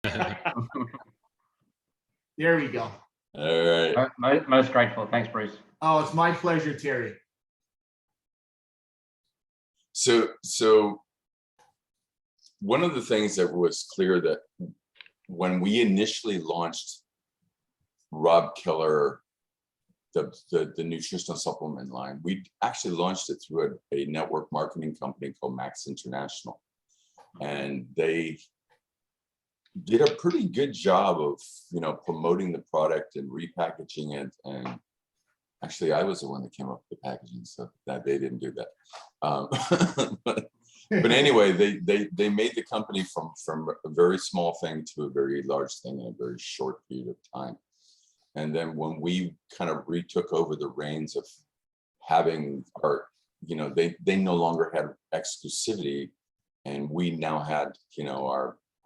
There we go. All right. Most grateful. Thanks, Bruce. Oh, it's my pleasure, Terry. So one of the things that was clear that when we initially launched Rob Keller, the nutritional supplement line, we actually launched it through a network marketing company called Max International. And they did a pretty good job of, promoting the product and repackaging it. And actually, I was the one that came up with the packaging, so that they didn't do that. But anyway, they made the company from a very small thing to a very large thing in a very short period of time. And then when we kind of retook over the reins of having our, they no longer had exclusivity, and we now had,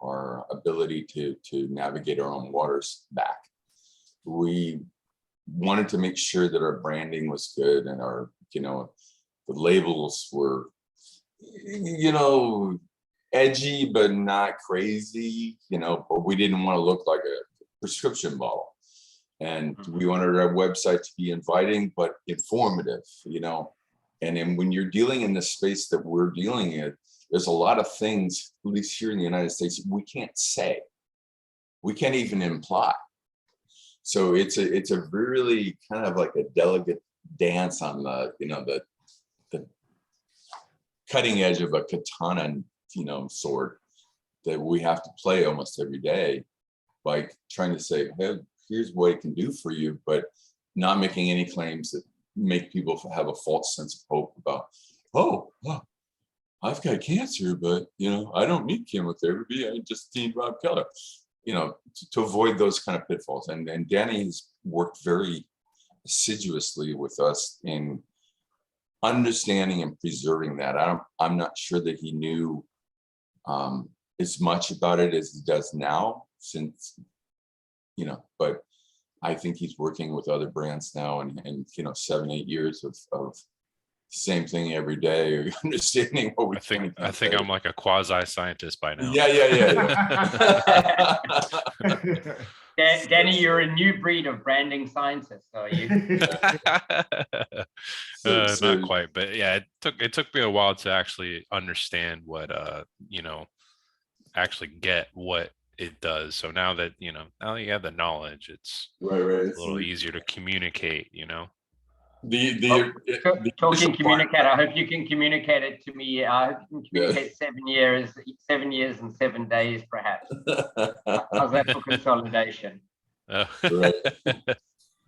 our ability to navigate our own waters back. We wanted to make sure that our branding was good and our, the labels were, edgy, but not crazy, but we didn't want to look like a prescription bottle. And we wanted our website to be inviting, but informative, and then when you're dealing in the space that we're dealing in, there's a lot of things, at least here in the United States, we can't say, we can't even imply. So it's a really kind of like a delicate dance on the, the cutting edge of a katana, sword that we have to play almost every day by trying to say, hey, here's what it can do for you, but not making any claims that make people have a false sense of hope about, oh, I've got cancer, but I don't need chemotherapy. I just need Rob Keller, to avoid those kind of pitfalls. And Danny has worked very assiduously with us in understanding and preserving that. I'm not sure that he knew as much about it as he does now, since, but I think he's working with other brands now, and 7-8 years of same thing every day, or understanding what we I think I'm like a quasi-scientist by now. Yeah. Danny, you're a new breed of branding scientist, are you? Not quite, but yeah, it took me a while to actually understand what actually get what it does. So now that now you have the knowledge, it's right. a little easier to communicate. Talking communicate. I hope you can communicate it to me. I hope you can communicate 7 years and 7 days, perhaps. How's that for consolidation? Right.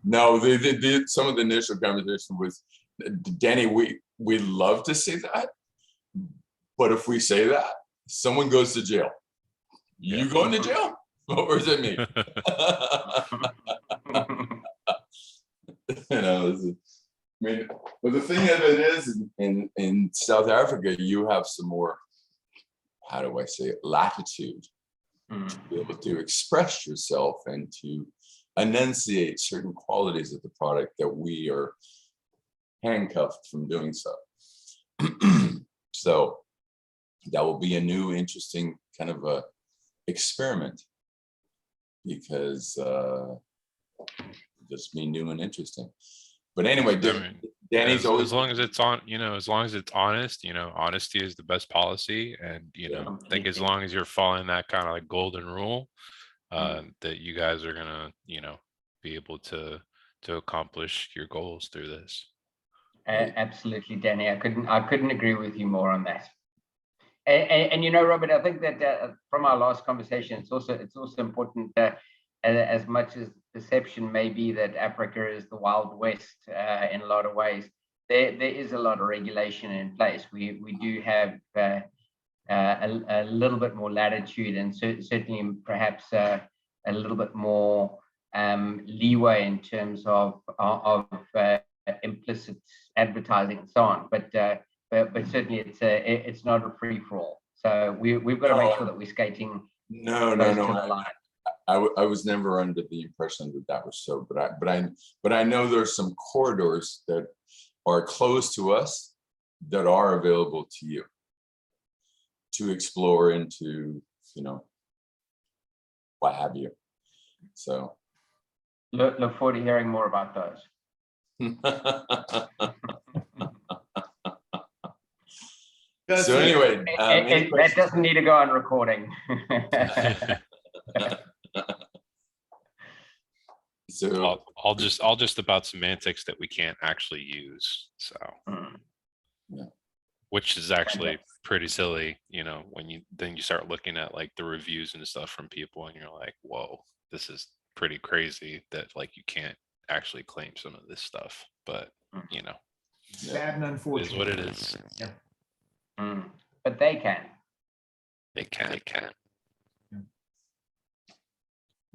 No, some of the initial conversation was, Danny, we love to say that, but if we say that, someone goes to jail. You going to jail? Or does it mean? But the thing of it is, in South Africa, you have some more, how do I say it, latitude to be able to express yourself and to enunciate certain qualities of the product that we are handcuffed from doing so. So that will be a new, interesting kind of a experiment, because just be new and interesting. But anyway, Danny's always, as long as it's on, as long as it's honest, honesty is the best policy. And, I think as long as you're following that kind of like golden rule, that you guys are gonna, be able to accomplish your goals through this. Absolutely, Danny. I couldn't agree with you more on that. And Robert, I think that from our last conversation, it's also important that as much as perception may be that Africa is the Wild West in a lot of ways, there is a lot of regulation in place. We do have a little bit more latitude, and certainly perhaps a little bit more leeway in terms of implicit advertising and so on. But certainly it's not a free for all. So we've got to make sure that we're skating. No. To the line. I was never under the impression that was so, but I know there's some corridors that are close to us that are available to you to explore and to what have you. So. Look forward to hearing more about those. So anyway, any That doesn't need to go on recording. So all just about semantics that we can't actually use. So, Yeah. which is actually pretty silly, you know, when you start looking at like the reviews and stuff from people, and you're like, whoa, this is pretty crazy that like you can't actually claim some of this stuff. But you know, Sad and it is unfortunate. what it is. Yeah. But they can. They can.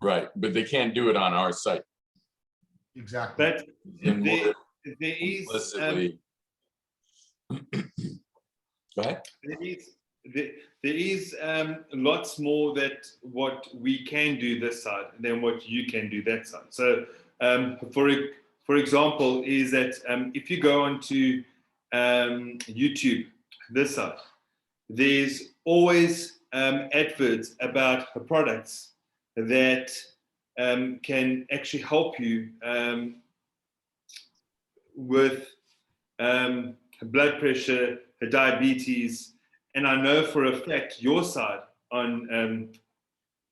right, but they can't do it on our site. Exactly. But Then there, we're there is implicitly. Go ahead. there is lots more that what we can do this side than what you can do that side. So for example, is that if you go onto YouTube this side, there's always adverts about the products that can actually help you with blood pressure, diabetes, and I know for a fact your side on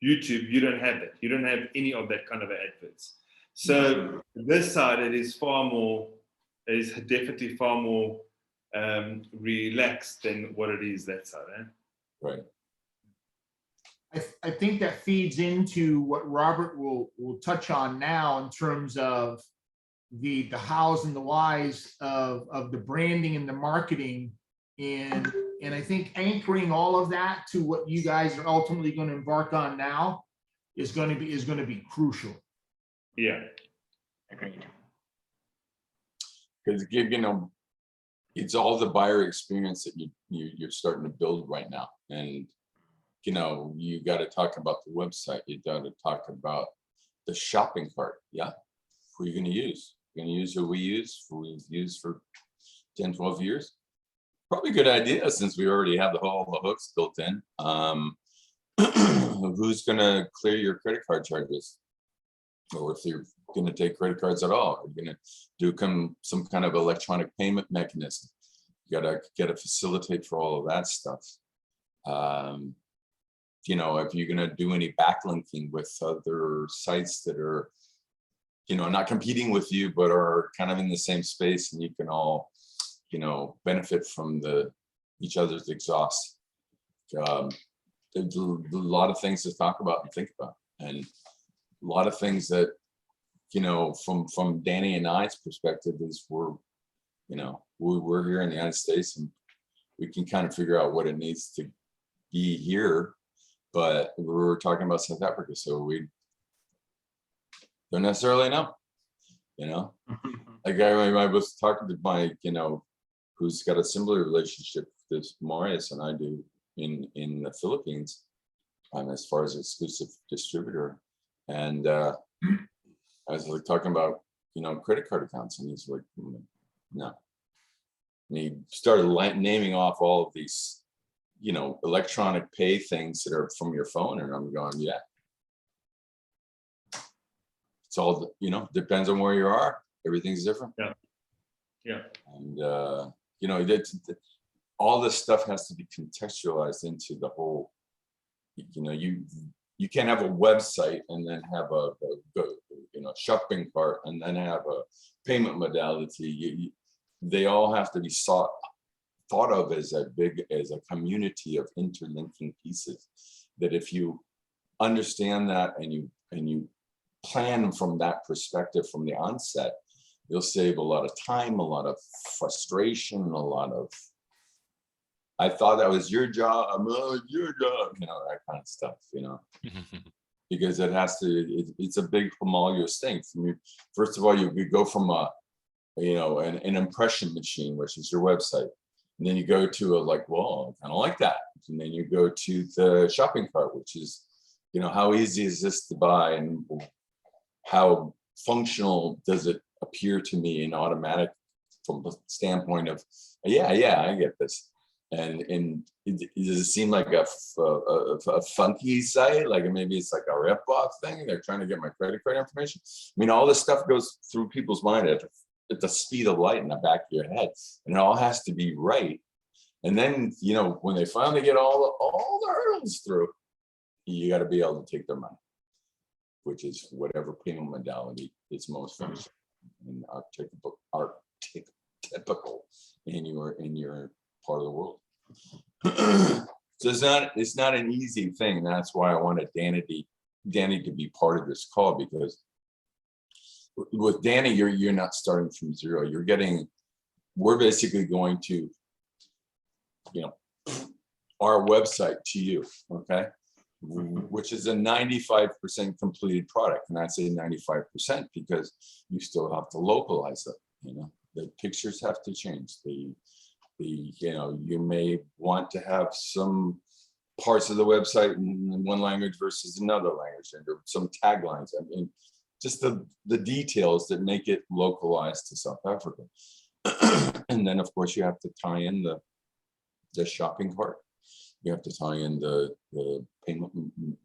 YouTube, you don't have that. You don't have any of that kind of adverts. So this side, it is definitely far more relaxed than what it is that side. Right. I think that feeds into what Robert will touch on now in terms of the hows and the whys of the branding and the marketing, and I think anchoring all of that to what you guys are ultimately going to embark on now is going to be crucial. Yeah. Agreed. Because you know, it's all the buyer experience that you're starting to build right now, and you know, you got to talk about the website. You got to talk about the shopping cart. Yeah, who are you going to use? You're going to use who we've used for 10, 12 years. Probably a good idea since we already have all the hooks built in. Who's going to clear your credit card charges? Or if you're going to take credit cards at all, you're going to do some kind of electronic payment mechanism. You got to facilitate for all of that stuff. You know, if you're going to do any backlinking with other sites that are, you know, not competing with you, but are kind of in the same space, and you can all, you know, benefit from each other's exhaust. There's a lot of things to talk about and think about, and a lot of things that, you know, from Danny and I's perspective is we're here in the United States, and we can kind of figure out what it needs to be here, but we're talking about South Africa, so we don't necessarily know, you know. Like I was talking to my, you know, who's got a similar relationship with Marius and I do in the Philippines, as far as exclusive distributor, and I was like talking about, you know, credit card accounts, and he's like, no. And he started naming off all of these, you know, electronic pay things that are from your phone, and I'm going, yeah. It's all, you know, depends on where you are. Everything's different. Yeah. Yeah. And you know, all this stuff has to be contextualized into the whole. You know, you can't have a website and then have a you know, shopping cart and then have a payment modality. They all have to be thought of as a community of interlinking pieces. That if you understand that and you plan from that perspective from the onset, you'll save a lot of time, a lot of frustration, a lot of, I thought that was your job, your job, you know, that kind of stuff, you know. Because it has to, it's a big homogeneous thing. First of all, you go from you know, an impression machine, which is your website. And then you go to well, I kind of like that. And then you go to the shopping cart, which is, you know, how easy is this to buy, and how functional does it appear to me in automatic from the standpoint of, yeah, I get this. And does it seem like a funky site? Like maybe it's like a ripoff thing. They're trying to get my credit card information. I mean, all this stuff goes through people's mind at the speed of light in the back of your head, and it all has to be right. And then, you know, when they finally get all the hurdles through, you got to be able to take their money, which is whatever payment modality is most functional and typical in your part of the world. So it's not an easy thing. That's why I wanted Danny to be part of this call, because with Danny, you're not starting from zero. We're basically going to, you know, our website to you, okay, which is a 95% completed product. And I say 95% because you still have to localize it. You know, the pictures have to change. You know, you may want to have some parts of the website in one language versus another language, and some taglines. I mean, just the details that make it localized to South Africa. And then, of course, you have to tie in the shopping cart. You have to tie in the payment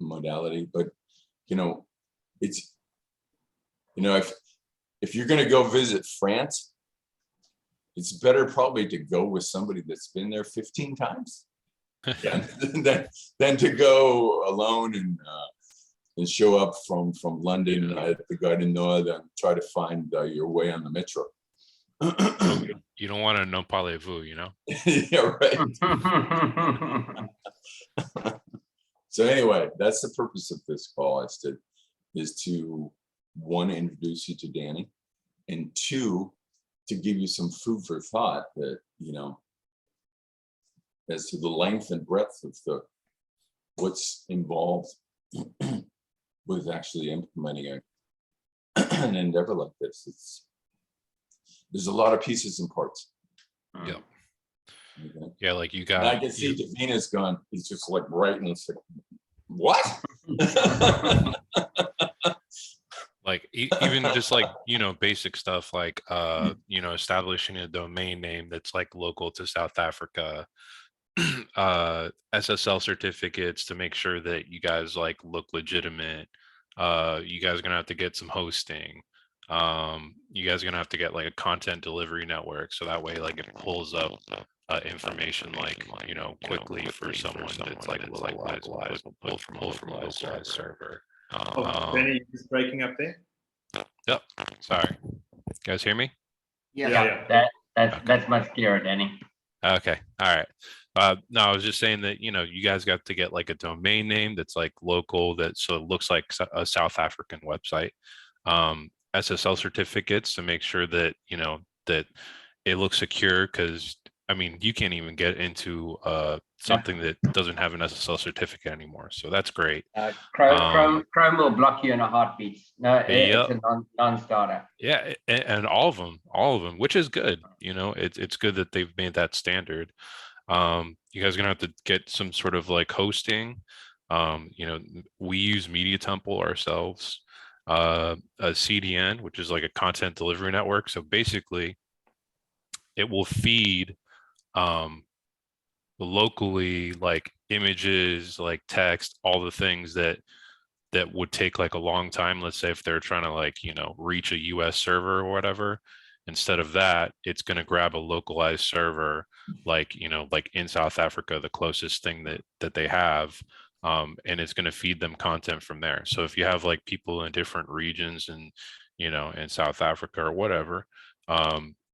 modality. But, you know, it's, you know, if you're going to go visit France, it's better probably to go with somebody that's been there 15 times than to go alone and show up from London at the Gare du Nord and try to find your way on the metro. You don't want to non parlez-vous, you know? Yeah, right. So anyway, that's the purpose of this call, is to one, introduce you to Danny, and two, to give you some food for thought that, you know, as to the length and breadth of what's involved with actually implementing an endeavor like this. There's a lot of pieces and parts. Yeah. Okay. Yeah, like you And got. I can see Davina's gone. He's just like writing. It's like, what? Like even just like, you know, basic stuff like, you know, establishing a domain name that's like local to South Africa, SSL certificates to make sure that you guys like look legitimate. You guys are gonna have to get some hosting. You guys are gonna have to get like a content delivery network, so that way like it pulls up information like, you know, quickly for someone that's like localized, pull from a localized server. Danny, you're just breaking up there. Yep. Sorry. You guys hear me? Yeah. That's much clearer, Danny. Okay. All right. No, I was just saying that, you know, you guys got to get like a domain name that's like local, that so it looks like a South African website. SSL certificates to make sure that, you know, that it looks secure, because I mean, you can't even get into something that doesn't have an SSL certificate anymore. So that's great. Chrome will block you in a heartbeat. No, it's a non-starter. Yeah, and all of them, which is good. You know, it's good that they've made that standard. You guys are gonna have to get some sort of like hosting. You know, we use Media Temple ourselves. A CDN, which is like a content delivery network. So basically, it will feed locally like images, like text, all the things that would take like a long time. Let's say if they're trying to like, you know, reach a US server or whatever, instead of that, it's going to grab a localized server, like, you know, like in South Africa, the closest thing that they have, and it's going to feed them content from there. So if you have like people in different regions and, you know, in South Africa or whatever,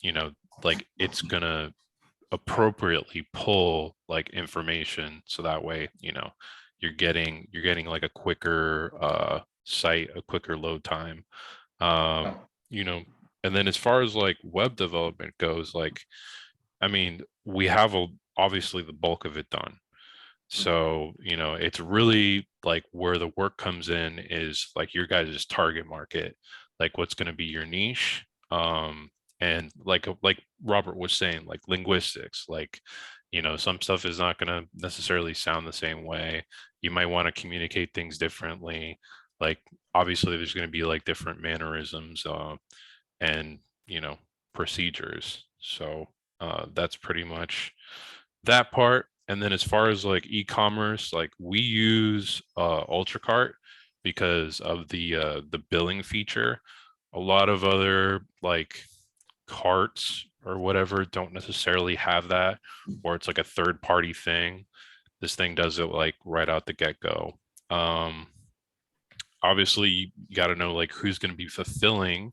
you know, like it's going to appropriately pull like information, so that way, you know, you're getting like a quicker site, a quicker load time. You know, and then as far as like web development goes, like, I mean, we have obviously the bulk of it done. So, you know, it's really like where the work comes in is like your guys' target market, like what's going to be your niche. And like Robert was saying, like linguistics, like, you know, some stuff is not going to necessarily sound the same way. You might want to communicate things differently. Like, obviously there's going to be like different mannerisms, and, you know, procedures. So that's pretty much that part. And then as far as like e-commerce, like we use Ultracart because of the billing feature. A lot of other like carts or whatever don't necessarily have that, or it's like a third party thing. This thing does it like right out the get-go. Obviously you got to know like who's going to be fulfilling,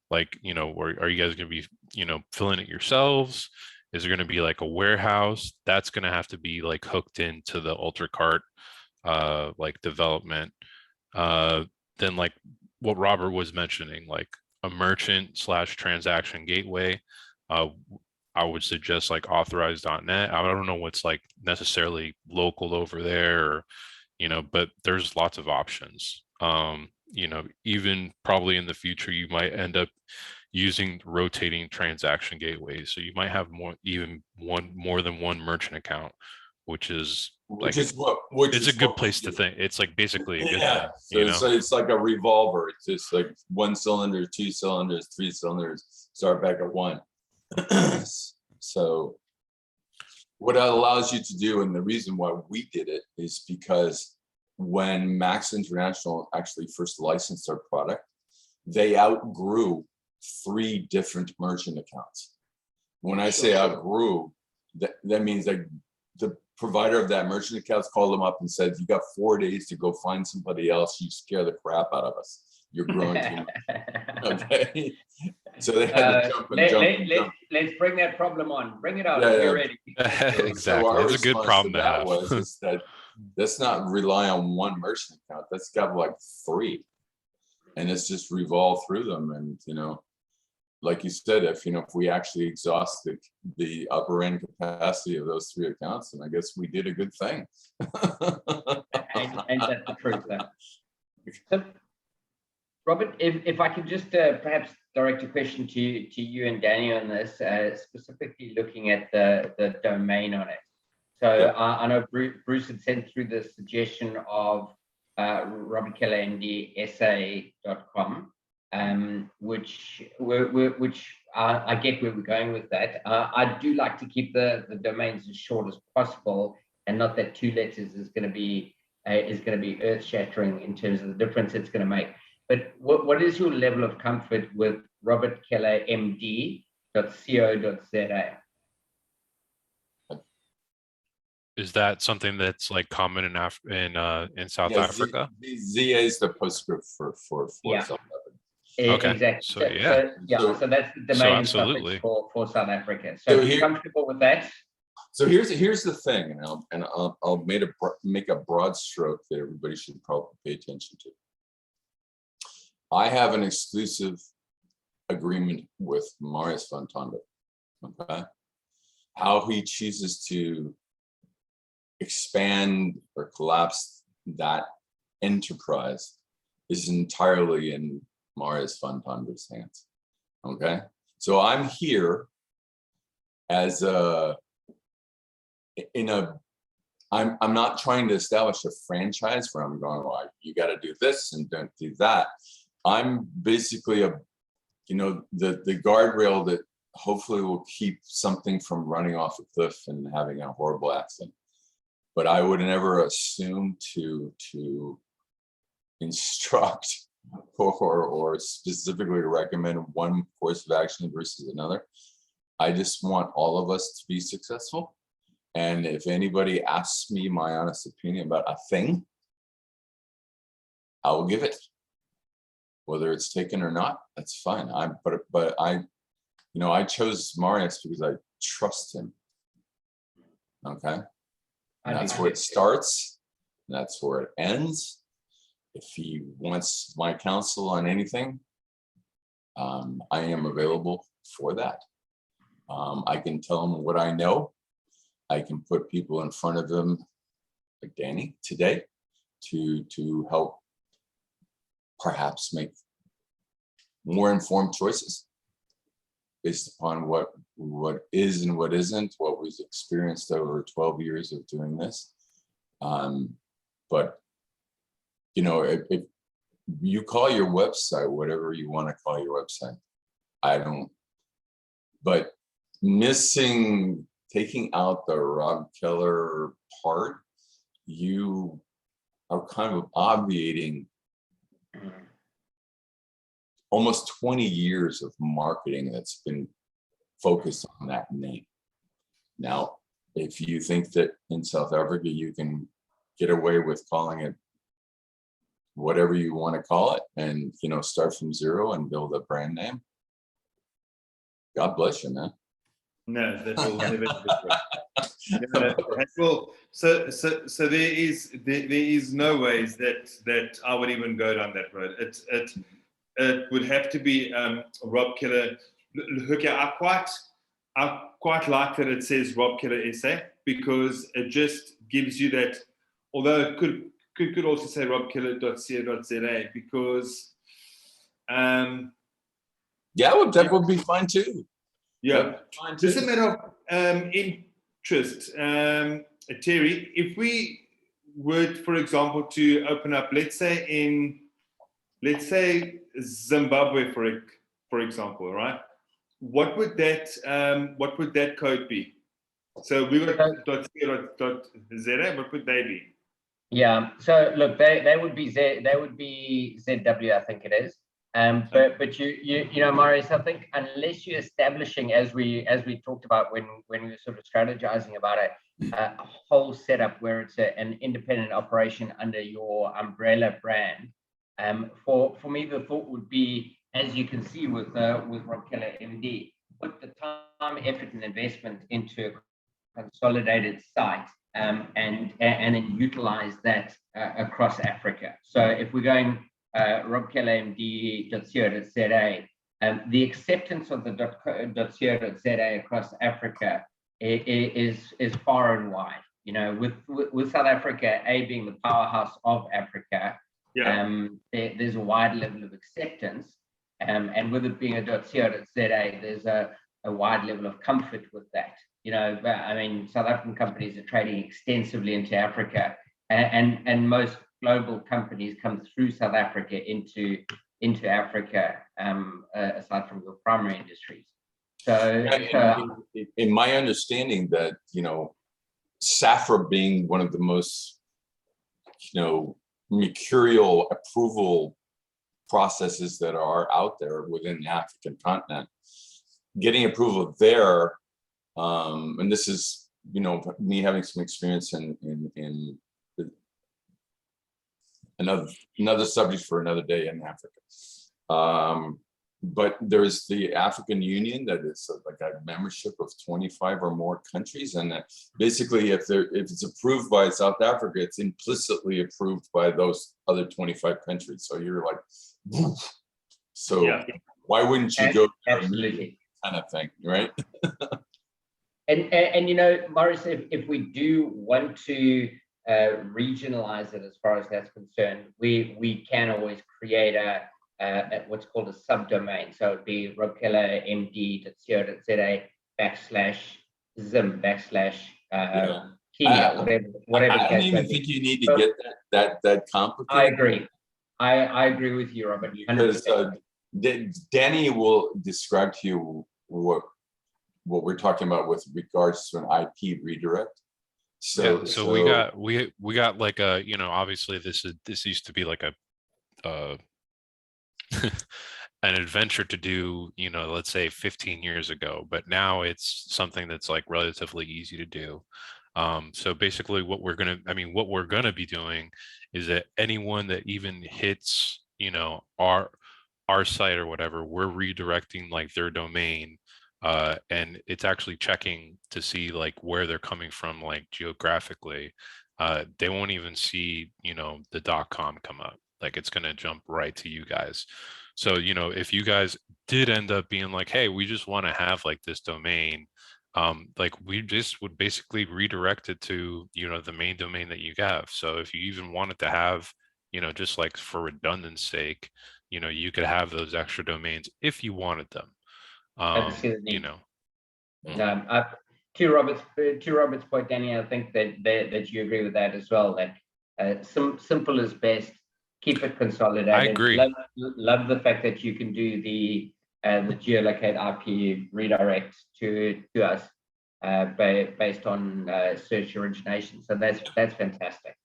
like, you know, or are you guys going to be, you know, filling it yourselves? Is there going to be like a warehouse that's going to have to be like hooked into the Ultracart like development? Then like what Robert was mentioning, like a merchant slash transaction gateway. Uh, I would suggest like authorize.net. I don't know what's like necessarily local over there, or, you know, but there's lots of options. You know, even probably in the future, you might end up using rotating transaction gateways. So you might have more than one merchant account, which is like, it's a good place to think. It's like basically a good thing, So you know? it's like a revolver. It's just like 1 cylinder, 2 cylinders, 3 cylinders, start back at 1. So what it allows you to do, and the reason why we did it, is because when Max International actually first licensed our product, they outgrew 3 different merchant accounts. When I say outgrew, that means that the provider of that merchant accounts called them up and said, "You got 4 days to go find somebody else. You scare the crap out of us. You're growing too much." Okay. So they had to jump and jump. Let's bring that problem on. Bring it on. Yeah, We're yeah. ready. Exactly. our It's a good response problem to that have. is that let's not rely on one merchant account. That's got like 3, and it's just revolve through them. And, you know, like you said, if we actually exhaust the upper end capacity of those 3 accounts, then I guess we did a good thing. And that's the truth. So, Robert, if I could just perhaps direct a question to you and Danny on this, specifically looking at the domain on it. So I know Bruce had sent through the suggestion of robertkellermdsa.com, which I get where we're going with that. I do like to keep the domains as short as possible, and not that 2 letters is going to be earth-shattering in terms of the difference it's going to make. But what is your level of comfort with robertkellermd.co.za? Is that something that's like common in South Africa? ZA is the postscript for Yeah. South Africa. Okay. Exactly. So yeah. So that's the domain absolutely. for South Africa. So if you're comfortable with that. So here's the thing, and I'll make a broad stroke that everybody should probably pay attention to. I have an exclusive agreement with Marius van Tonder. Okay, how he chooses to expand or collapse that enterprise is entirely in Marius van Tonder's hands. Okay, so I'm here as I'm not trying to establish a franchise where I'm going, well, you got to do this and don't do that. I'm basically the guardrail that hopefully will keep something from running off a cliff and having a horrible accident. But I would never assume to instruct or specifically recommend one course of action versus another. I just want all of us to be successful. And if anybody asks me my honest opinion about a thing, I will give it. Whether it's taken or not, that's fine. But I chose Marius because I trust him. Okay. And that's where it starts. And that's where it ends. If he wants my counsel on anything, I am available for that. I can tell him what I know. I can put people in front of him, like Danny today, to help perhaps make more informed choices based upon what is and what isn't, what we've experienced over 12 years of doing this. But if you call your website whatever you want to call your website, I don't. But missing taking out the Rob Keller part, you are kind of obviating almost 20 years of marketing that's been focused on that name. Now, if you think that in South Africa you can get away with calling it whatever you want to call it, and start from zero and build a brand name, God bless you, man. No, that will never be so there is no ways that I would even go down that road. It would have to be Rob Keller. Look, I quite like that it says Rob Keller SA, because it just gives you that. Although it could also say robkeller.co.za, because that would be fine too. Yeah, Fine just a too. matter of interest. Terry, if we were, for example, to open up, let's say Zimbabwe, for example, right? What would that code be? So we got .co.za. What would they be? Yeah. So look, they would be ZW, I think it is. But you know, Marius, I think unless you're establishing, as we talked about when we were sort of strategizing about a whole setup where it's an independent operation under your umbrella brand, for me the thought would be, as you can see with Rob Keller MD, put the time, effort, and investment into a consolidated site, and then utilize that across Africa. So if we're going robkellermd.co.za, the acceptance of the .co.za across Africa is far and wide. You know, with South Africa, being the powerhouse of Africa, there's a wide level of acceptance, and with it being a .co.za, there's a wide level of comfort with that. You know, I mean, South African companies are trading extensively into Africa, and most global companies come through South Africa into Africa, aside from your primary industries. So in my understanding that, SAFRA being one of the most, mercurial approval processes that are out there within the African continent, getting approval there, and this is, me having some experience in another subject for another day in Africa. But there's the African Union that is like a membership of 25 or more countries, and basically, if it's approved by South Africa, it's implicitly approved by those other 25 countries. So you're like, woof. So why wouldn't you go there absolutely kind of thing, right? and Maurice, if we do want to regionalize it as far as that's concerned, we can always create a what's called a subdomain. So it'd be robkellermd.co.za /zim Kenya, whatever. I don't even think you need to get that complicated. I agree with you, Robert. Because Danny will describe to you what we're talking about with regards to an IP redirect. So we got like a, obviously this used to be like a an adventure to do, let's say 15 years ago, but now it's something that's like relatively easy to do. So basically what we're gonna be doing is that anyone that even hits, our site or whatever, we're redirecting like their domain, and it's actually checking to see like where they're coming from, like geographically. They won't even see, the .com come up. Like it's gonna jump right to you guys. So, if you guys did end up being like, hey, we just want to have like this domain, like we just would basically redirect it to, the main domain that you have. So if you even wanted to have, just like for redundancy sake, you could have those extra domains if you wanted them. To Robert's point, Danny, I think that you agree with that as well. That simple is best. Keep it consolidated. I agree. Love the fact that you can do the geolocate IP redirect to us. based on search origination. So that's fantastic.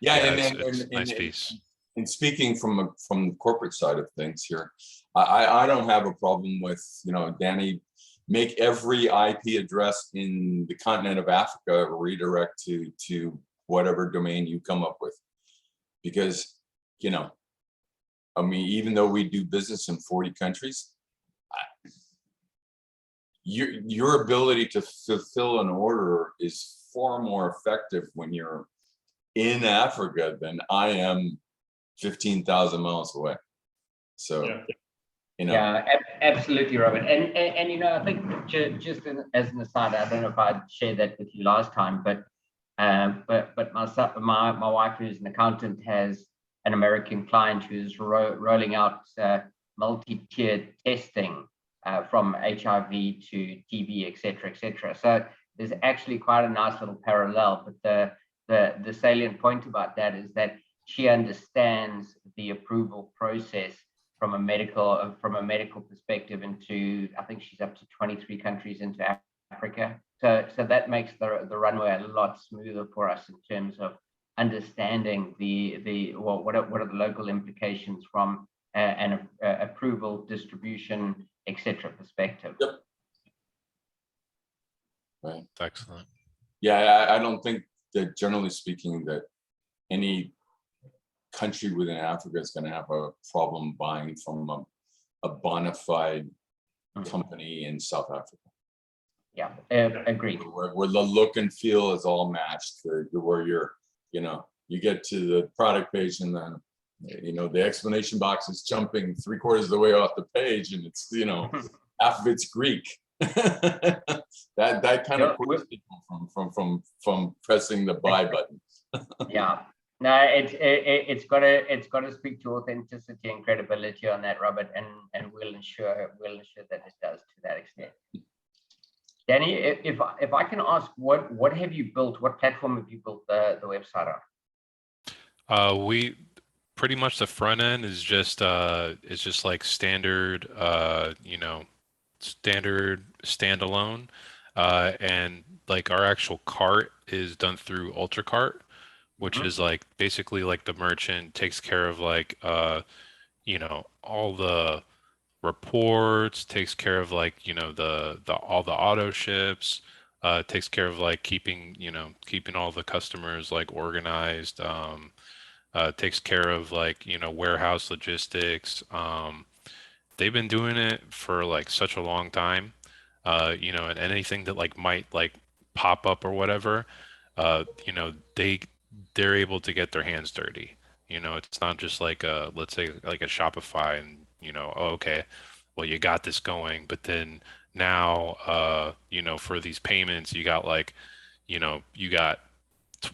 Yeah, Yeah, and it's a nice piece. and speaking from the corporate side of things here, I don't have a problem with, you know, Danny, make every IP address in the continent of Africa redirect to whatever domain you come up with, because, you know, I mean, even though we do business in 40 countries, your ability to fulfill an order is far more effective when you're in Africa than I am 15,000 miles away. So, Yeah. you know. Yeah, absolutely, Robert. And you know, I think just as an aside, I don't know if I shared that with you last time, but my wife, who's an accountant, has an American client who's rolling out multi-tiered testing from HIV to TB, et cetera. So there's actually quite a nice little parallel. But the salient point about that is that she understands the approval process from a medical perspective into, I think she's up to 23 countries into Africa. So that makes the runway a lot smoother for us in terms of understanding what are the local implications from an approval, distribution, etc. perspective. Yep. Right. Excellent. Yeah, I don't think that, generally speaking, that any country within Africa is going to have a problem buying from a bona fide company in South Africa. Yeah, agreed. Where the look and feel is all matched, where you're, you know, you get to the product page and then, you know, the explanation box is jumping 3/4 of the way off the page, and it's, you know, half of it's Greek. that kind of puts people from pressing the buy button. Yeah. No, it's got to speak to authenticity and credibility on that, Robert, and we'll ensure that it does to that extent. Danny, if I can ask, what have you built? What platform have you built the website on? We pretty much, the front end is just like standard, you know, standard standalone, and like our actual cart is done through UltraCart, which is like basically like the merchant takes care of like you know, all the reports, takes care of like, you know, all the auto ships, takes care of like keeping all the customers like organized, takes care of like, you know, warehouse logistics. They've been doing it for like such a long time, you know, and anything that like might like pop up or whatever, you know, they're able to get their hands dirty. You know, it's not just like let's say like a Shopify and, you know, oh, okay, well, you got this going, but then now, you know, for these payments, you got like, you know, you got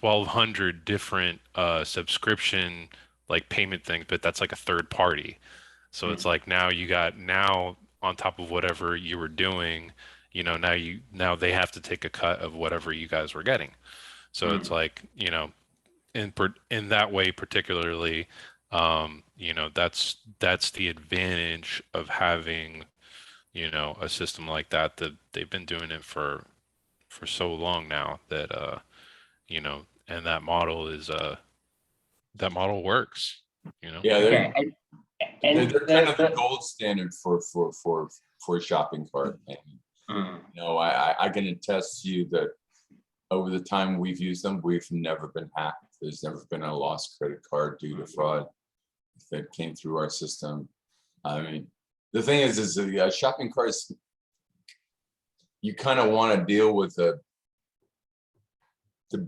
1,200 different subscription like payment things, but that's like a third party. So it's like now on top of whatever you were doing, you know, now they have to take a cut of whatever you guys were getting. So it's like, you know, in that way particularly, you know, that's the advantage of having, you know, a system like that they've been doing it for so long now that you know, and that model works, you know. Yeah, Okay. And they're kind of the gold standard for a shopping cart. And, you know, I can attest to you that over the time we've used them, we've never been hacked. There's never been a lost credit card due to fraud that came through our system. I mean, the thing is the shopping carts, you kind of want to deal with the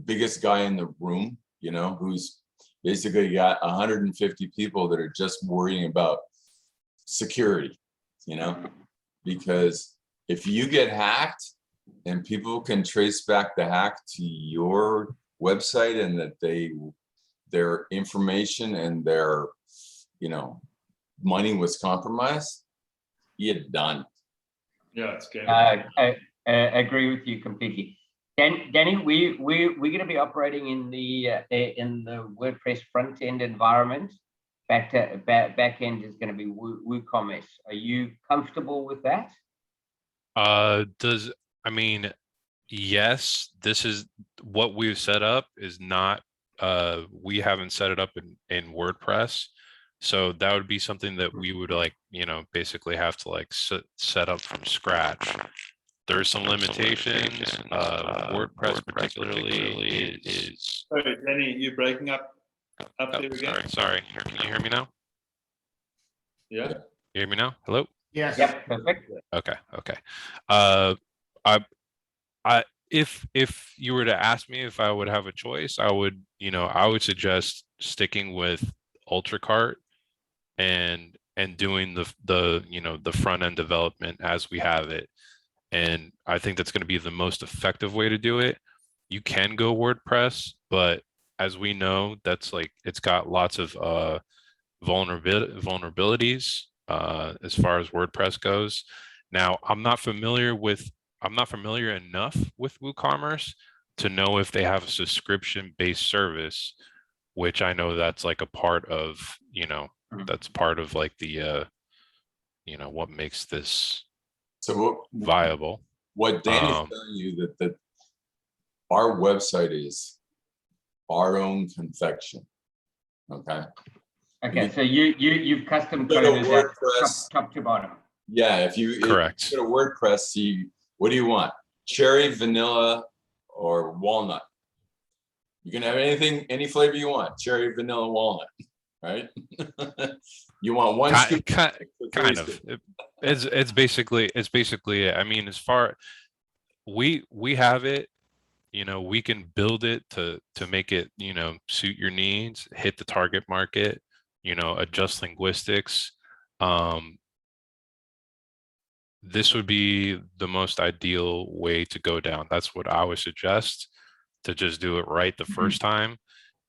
biggest guy in the room, you know, who's basically got 150 people that are just worrying about security, you know, because if you get hacked and people can trace back the hack to your website and that their information and their, you know, money was compromised, you're done. Yeah, it's good. I agree with you completely. Danny, we're going to be operating in the WordPress front end environment. Back end is going to be WooCommerce. Are you comfortable with that? I mean, yes, this is what we've set up is not, we haven't set it up in WordPress. So that would be something that we would like, basically have to like set up from scratch. There's some limitations. WordPress particularly is. Sorry, Danny, you're breaking up Oh, there again. sorry. Can you hear me now? Yeah. You hear me now? Hello? Yes. Yep, perfect. Okay. I if you were to ask me if I would have a choice, I would suggest sticking with UltraCart and doing the front end development as we have it. And I think that's going to be the most effective way to do it. You can go WordPress, but as we know, that's like it's got lots of vulnerabilities as far as WordPress goes. Now, I'm not familiar enough with WooCommerce to know if they have a subscription-based service, which I know that's like a part of, that's part of like the, what makes this So viable. what Danny's telling you that our website is our own confection. Okay. Okay, so you've custom Go to coded that WordPress. top to bottom. Yeah, if you Correct. go to WordPress, what do you want? Cherry, vanilla, or walnut? You can have any flavor you want. Cherry, vanilla, walnut, right? You want one scoop? Kind of. It's basically. I mean, as far we have it, we can build it to make it, suit your needs, hit the target market, adjust linguistics. This would be the most ideal way to go down. That's what I would suggest, to just do it right the first time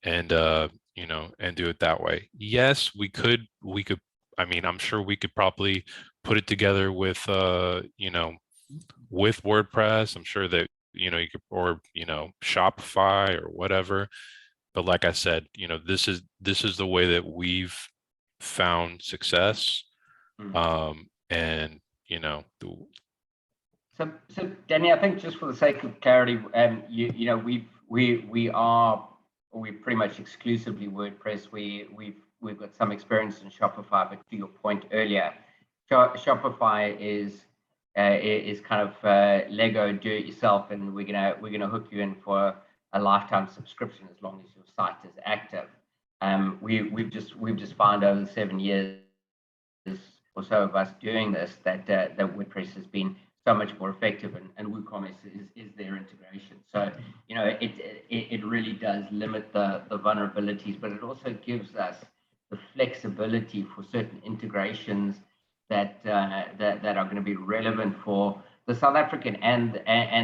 and and do it that way. Yes, we could, I mean, I'm sure we could probably put it together with with WordPress. I'm sure that you could, or Shopify or whatever. But like I said, this is the way that we've found success. And So Danny, I think just for the sake of clarity, we're pretty much exclusively WordPress. We've got some experience in Shopify, but to your point earlier, Shopify is kind of Lego do it yourself, and we're gonna hook you in for a lifetime subscription as long as your site is active. We've just found over the 7 years or so of us doing this that WordPress has been so much more effective, and WooCommerce is their integration. So it really does limit the vulnerabilities, but it also gives us the flexibility for certain integrations that are going to be relevant for the South African and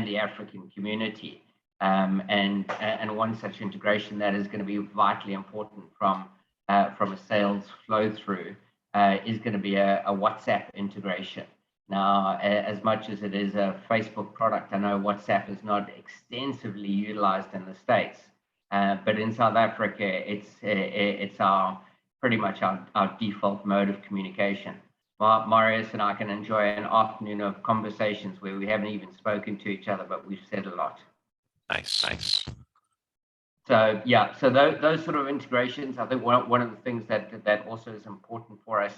the African community. And one such integration that is going to be vitally important from a sales flow through is going to be a WhatsApp integration. Now, as much as it is a Facebook product, I know WhatsApp is not extensively utilized in the States, but in South Africa, it's pretty much our default mode of communication. Marius and I can enjoy an afternoon of conversations where we haven't even spoken to each other, but we've said a lot. Nice. So yeah, so those sort of integrations, I think one of the things that also is important for us,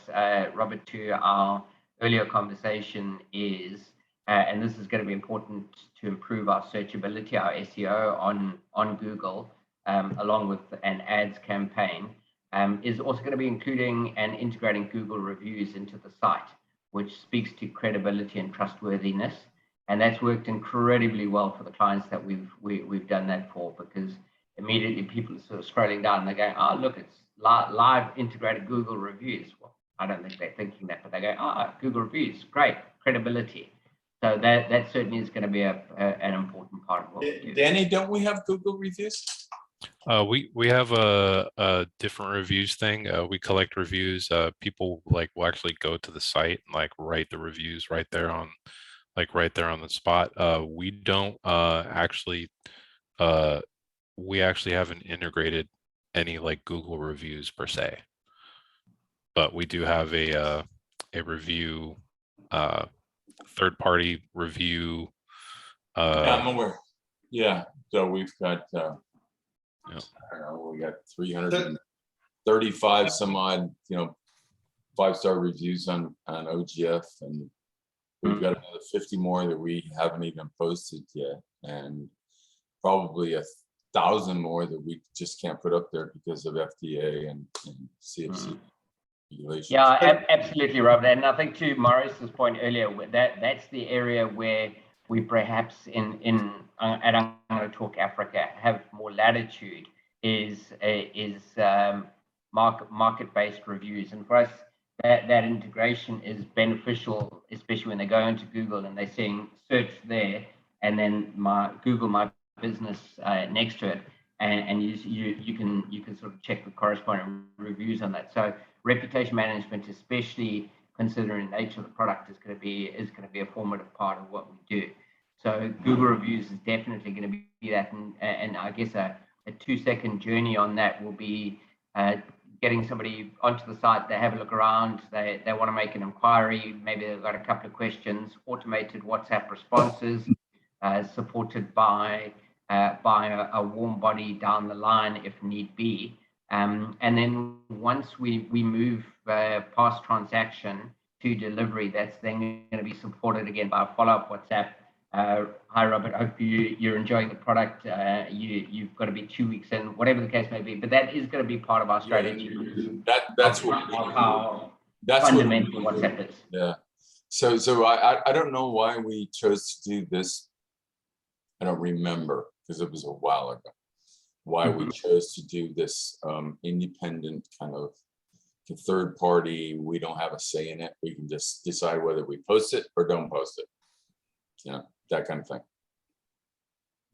Robert, to our earlier conversation is, and this is going to be important to improve our searchability, our SEO on Google, along with an ads campaign, is also going to be including and integrating Google reviews into the site, which speaks to credibility and trustworthiness. And that's worked incredibly well for the clients that we've done that for, because immediately people are sort of scrolling down and they're going, oh, look, it's live integrated Google reviews. Well, I don't think they're thinking that, but they go, oh, Google reviews, great, credibility. So that certainly is going to be an important part of what we do. Danny, don't we have Google reviews? We have a different reviews thing. We collect reviews. People will actually go to the site and write the reviews right there on the spot. We don't actually we actually haven't integrated any Google reviews per se, but we do have a review, third-party review Yeah, I'm aware. Yeah, so we've got, Yeah. I don't know, we got 335 some odd, 5-star reviews on OGF, and we've got another 50 more that we haven't even posted yet, and probably 1,000 more that we just can't put up there because of FDA and CFC regulations. Yeah, absolutely, Robert. And I think to Maurice's point earlier, that's the area where we perhaps and I'm going to talk Africa, have more latitude is market-based reviews. And for us, that integration is beneficial, especially when they go into Google and they're saying search there, and then Google My Business next to it, and you can sort of check the corresponding reviews on that. So reputation management, especially considering the nature of the product, is going to be a formative part of what we do. So Google reviews is definitely going to be that, and I guess a 2-second journey on that will be getting somebody onto the site. They have a look around, they want to make an inquiry, maybe they've got a couple of questions, automated WhatsApp responses, supported by a warm body down the line if need be. And then once we move past transaction to delivery, that's then going to be supported again by a follow-up WhatsApp. Hi Robert, hope you're enjoying the product. You've got to be 2 weeks in, whatever the case may be, but that is going to be part of our strategy. That's how fundamental WhatsApp is. Yeah. So I don't know why we chose to do this. I don't remember, because it was a while ago, why we chose to do this independent kind of third party. We don't have a say in it. We can just decide whether we post it or don't post it. That kind of thing.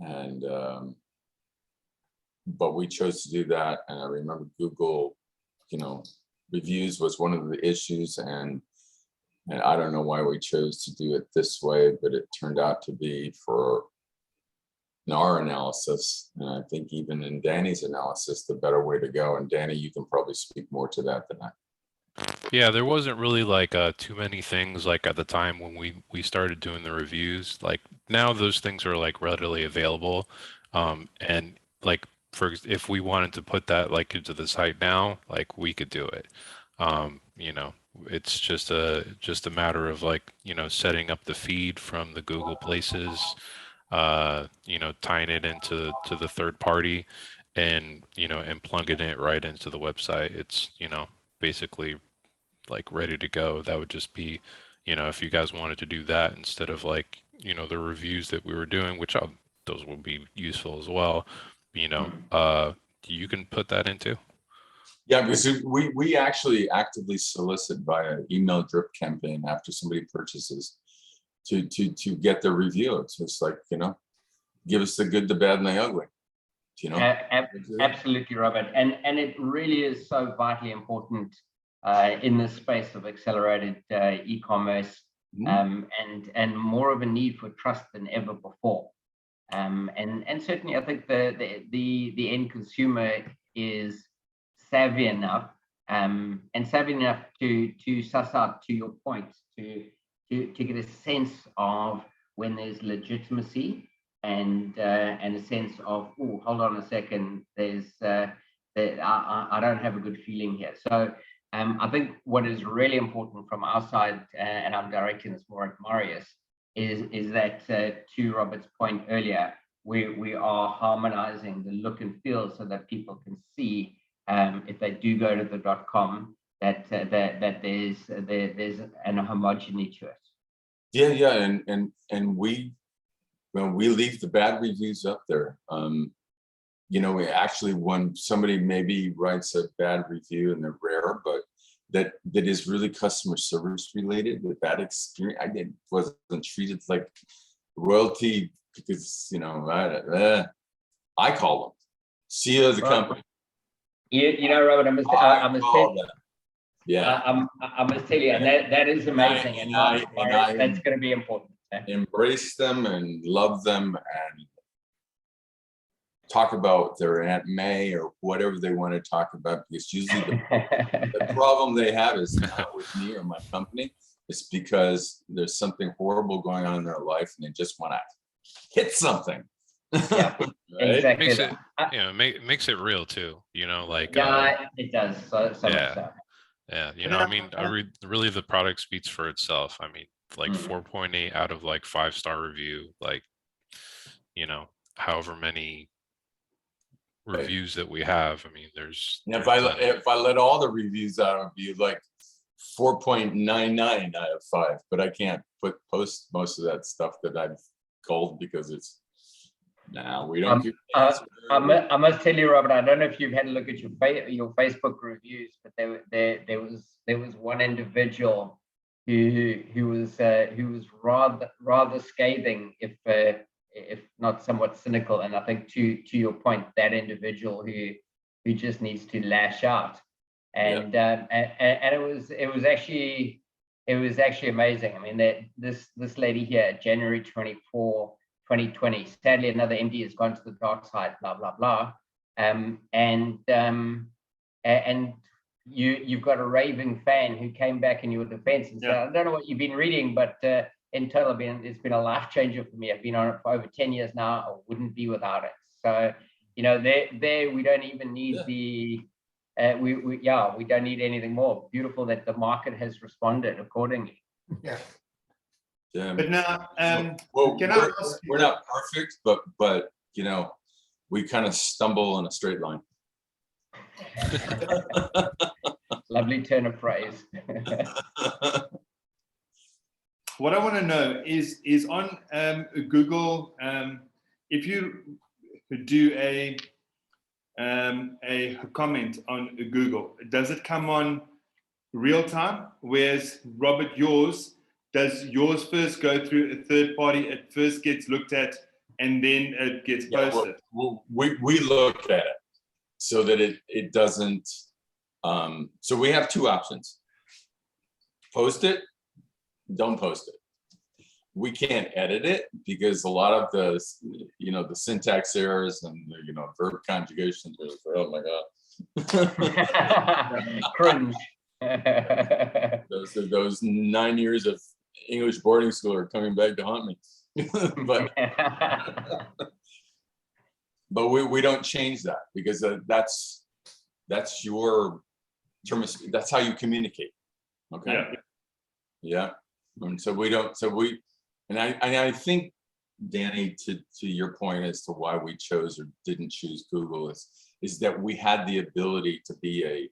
And but we chose to do that, and I remember Google, reviews was one of the issues, and I don't know why we chose to do it this way, but it turned out to be, for in our analysis, and I think even in Danny's analysis, the better way to go. And Danny, you can probably speak more to that than I. Yeah, there wasn't really like too many things like at the time when we started doing the reviews. Like now those things are like readily available. And like if we wanted to put that like into the site now, like we could do it. It's just a matter of like, setting up the feed from the Google Places, tying it into the third party, and and plugging it right into the website. It's basically like ready to go. That would just be, if you guys wanted to do that instead of like, the reviews that we were doing, which those will be useful as well. You can put that into. Yeah, because we actually actively solicit via email drip campaign after somebody purchases to get their review. It's just like, give us the good, the bad, and the ugly. Absolutely, Robert. And it really is so vitally important in this space of accelerated e-commerce, and more of a need for trust than ever before. And certainly, I think the end consumer is savvy enough, to suss out, to your point, to get a sense of when there's legitimacy and a sense of, oh, hold on a second, I don't have a good feeling here. So I think what is really important from our side, and I'm directing this more at Marius, is that to Robert's point earlier, we are harmonizing the look and feel so that people can see, if they do go to the .com, that there's an homogeneity to it. Yeah, and we leave the bad reviews up there. We actually, when somebody maybe writes a bad review, and they're rare, but that is really customer service related, with that experience, I wasn't treated like royalty, because I call them CEO of the company. Robert, I must tell you. Yeah, I must tell you, and that is amazing, and that's going to be important. Embrace them and love them, and talk about their Aunt May or whatever they want to talk about, because usually the problem they have is not with me or my company. It's because there's something horrible going on in their life, and they just want to hit something. Yeah, Right? exactly. Makes it, that. you know, makes it real too, you know, like, Yeah, it does. So much yeah. so. yeah, you And know, I- I mean, really the product speaks for itself. I mean, like Mm. 4.8 out of like 5-star review, like, you know, however many Right. reviews that we have. I mean, there's And if plenty. I let all the reviews out, it'd be like 4.99 out of 5, but I can't post most of that stuff that I've culled because it's we don't do I must tell you, Robert, I don't know if you've had a look at your Facebook reviews, but there was one individual who was rather scathing, if not somewhat cynical. And I think to your point, that individual who just needs to lash out. And it was actually amazing. I mean, this lady here, January 24, 2020. Sadly, another MD has gone to the dark side. Blah blah blah. And you've got a raving fan who came back in your defense and said, I don't know what you've been reading, but in total, it's been a life changer for me. I've been on it for over 10 years now. I wouldn't be without it. So, you know, there we don't even need we don't need anything more. Beautiful that the market has responded accordingly. Yeah. But now, well, can I ask you, we're not perfect, but you know, we kind of stumble in a straight line. Lovely turn of phrase. what I want to know is on Google, if you do a comment on Google, does it come on real time? Whereas Robert, does yours first go through a third party? It first gets looked at and then it gets posted. We look at it so that it doesn't. So we have two options: post it, don't post it. We can't edit it because a lot of the the syntax errors and the verb conjugations are, oh my god. Cringe. those 9 years of English boarding school are coming back to haunt me. but we don't change that because that's your term. That's how you communicate. Okay. Yeah. And so we don't. And I think, Danny, to your point as to why we chose or didn't choose Google is that we had the ability to be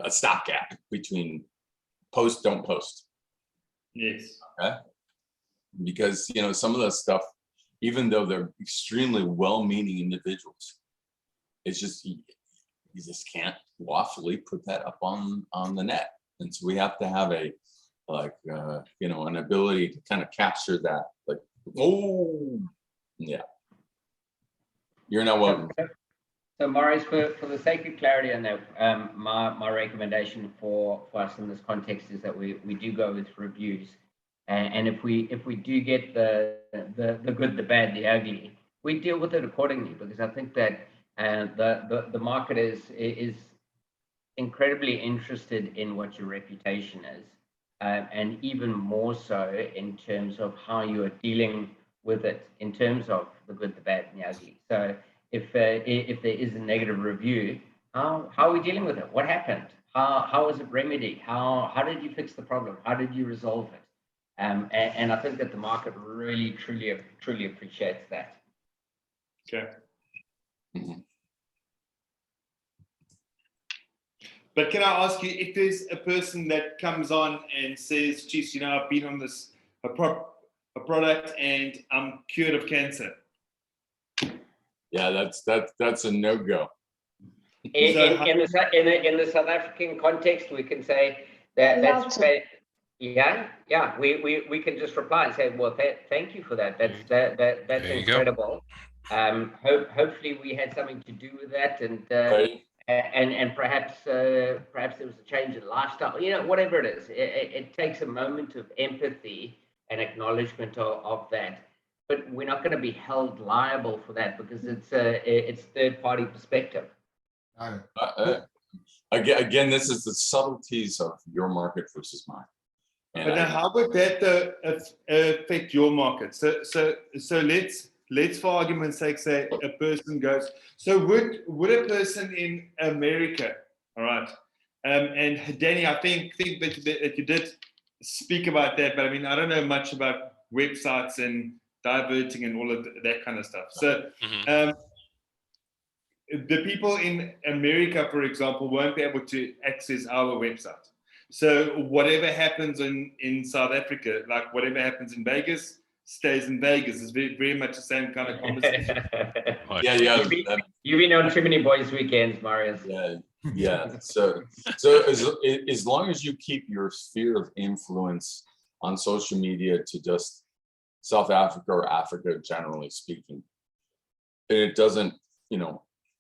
a stopgap between post, don't post. Yes. Okay. Because some of the stuff, even though they're extremely well-meaning individuals, it's just you just can't lawfully put that up on the net, and so we have to have an ability to kind of capture that. Like, oh, yeah, you're not welcome. So, Maurice, for the sake of clarity on that, my recommendation for us in this context is that we do go with reviews, and if we do get the good, the bad, the ugly, we deal with it accordingly, because I think that the market is incredibly interested in what your reputation is, and even more so in terms of how you are dealing with it, in terms of the good, the bad, and the ugly. So if there is a negative review, how are we dealing with it? What happened? How is it remedied? How did you fix the problem? How did you resolve it? And I think that the market really, truly appreciates that. Okay. Mm-hmm. But can I ask you, if there's a person that comes on and says, geez, I've been on a product and I'm cured of cancer. Yeah, that's a no-go. In the South African context, we can say that's we can just reply and say, well, thank you for that. That's incredible. Hopefully we had something to do with that, and right. and perhaps there was a change in lifestyle. Whatever it is, it takes a moment of empathy and acknowledgement of that. But we're not going to be held liable for that because it's third-party perspective. Again, this is the subtleties of your market versus mine. And But now, how would that affect your market? So let's for argument's sake say a person goes. So would a person in America, all right? And Danny, I think that you did speak about that, but I mean I don't know much about websites and diverting and all of that kind of stuff. So the people in America, for example, won't be able to access our website. So whatever happens in South Africa, like whatever happens in Vegas, stays in Vegas. It's very, very much the same kind of conversation. yeah. You've been on too many boys' weekends, Marius. Yeah. So as long as you keep your sphere of influence on social media to just South Africa or Africa, generally speaking, and it doesn't,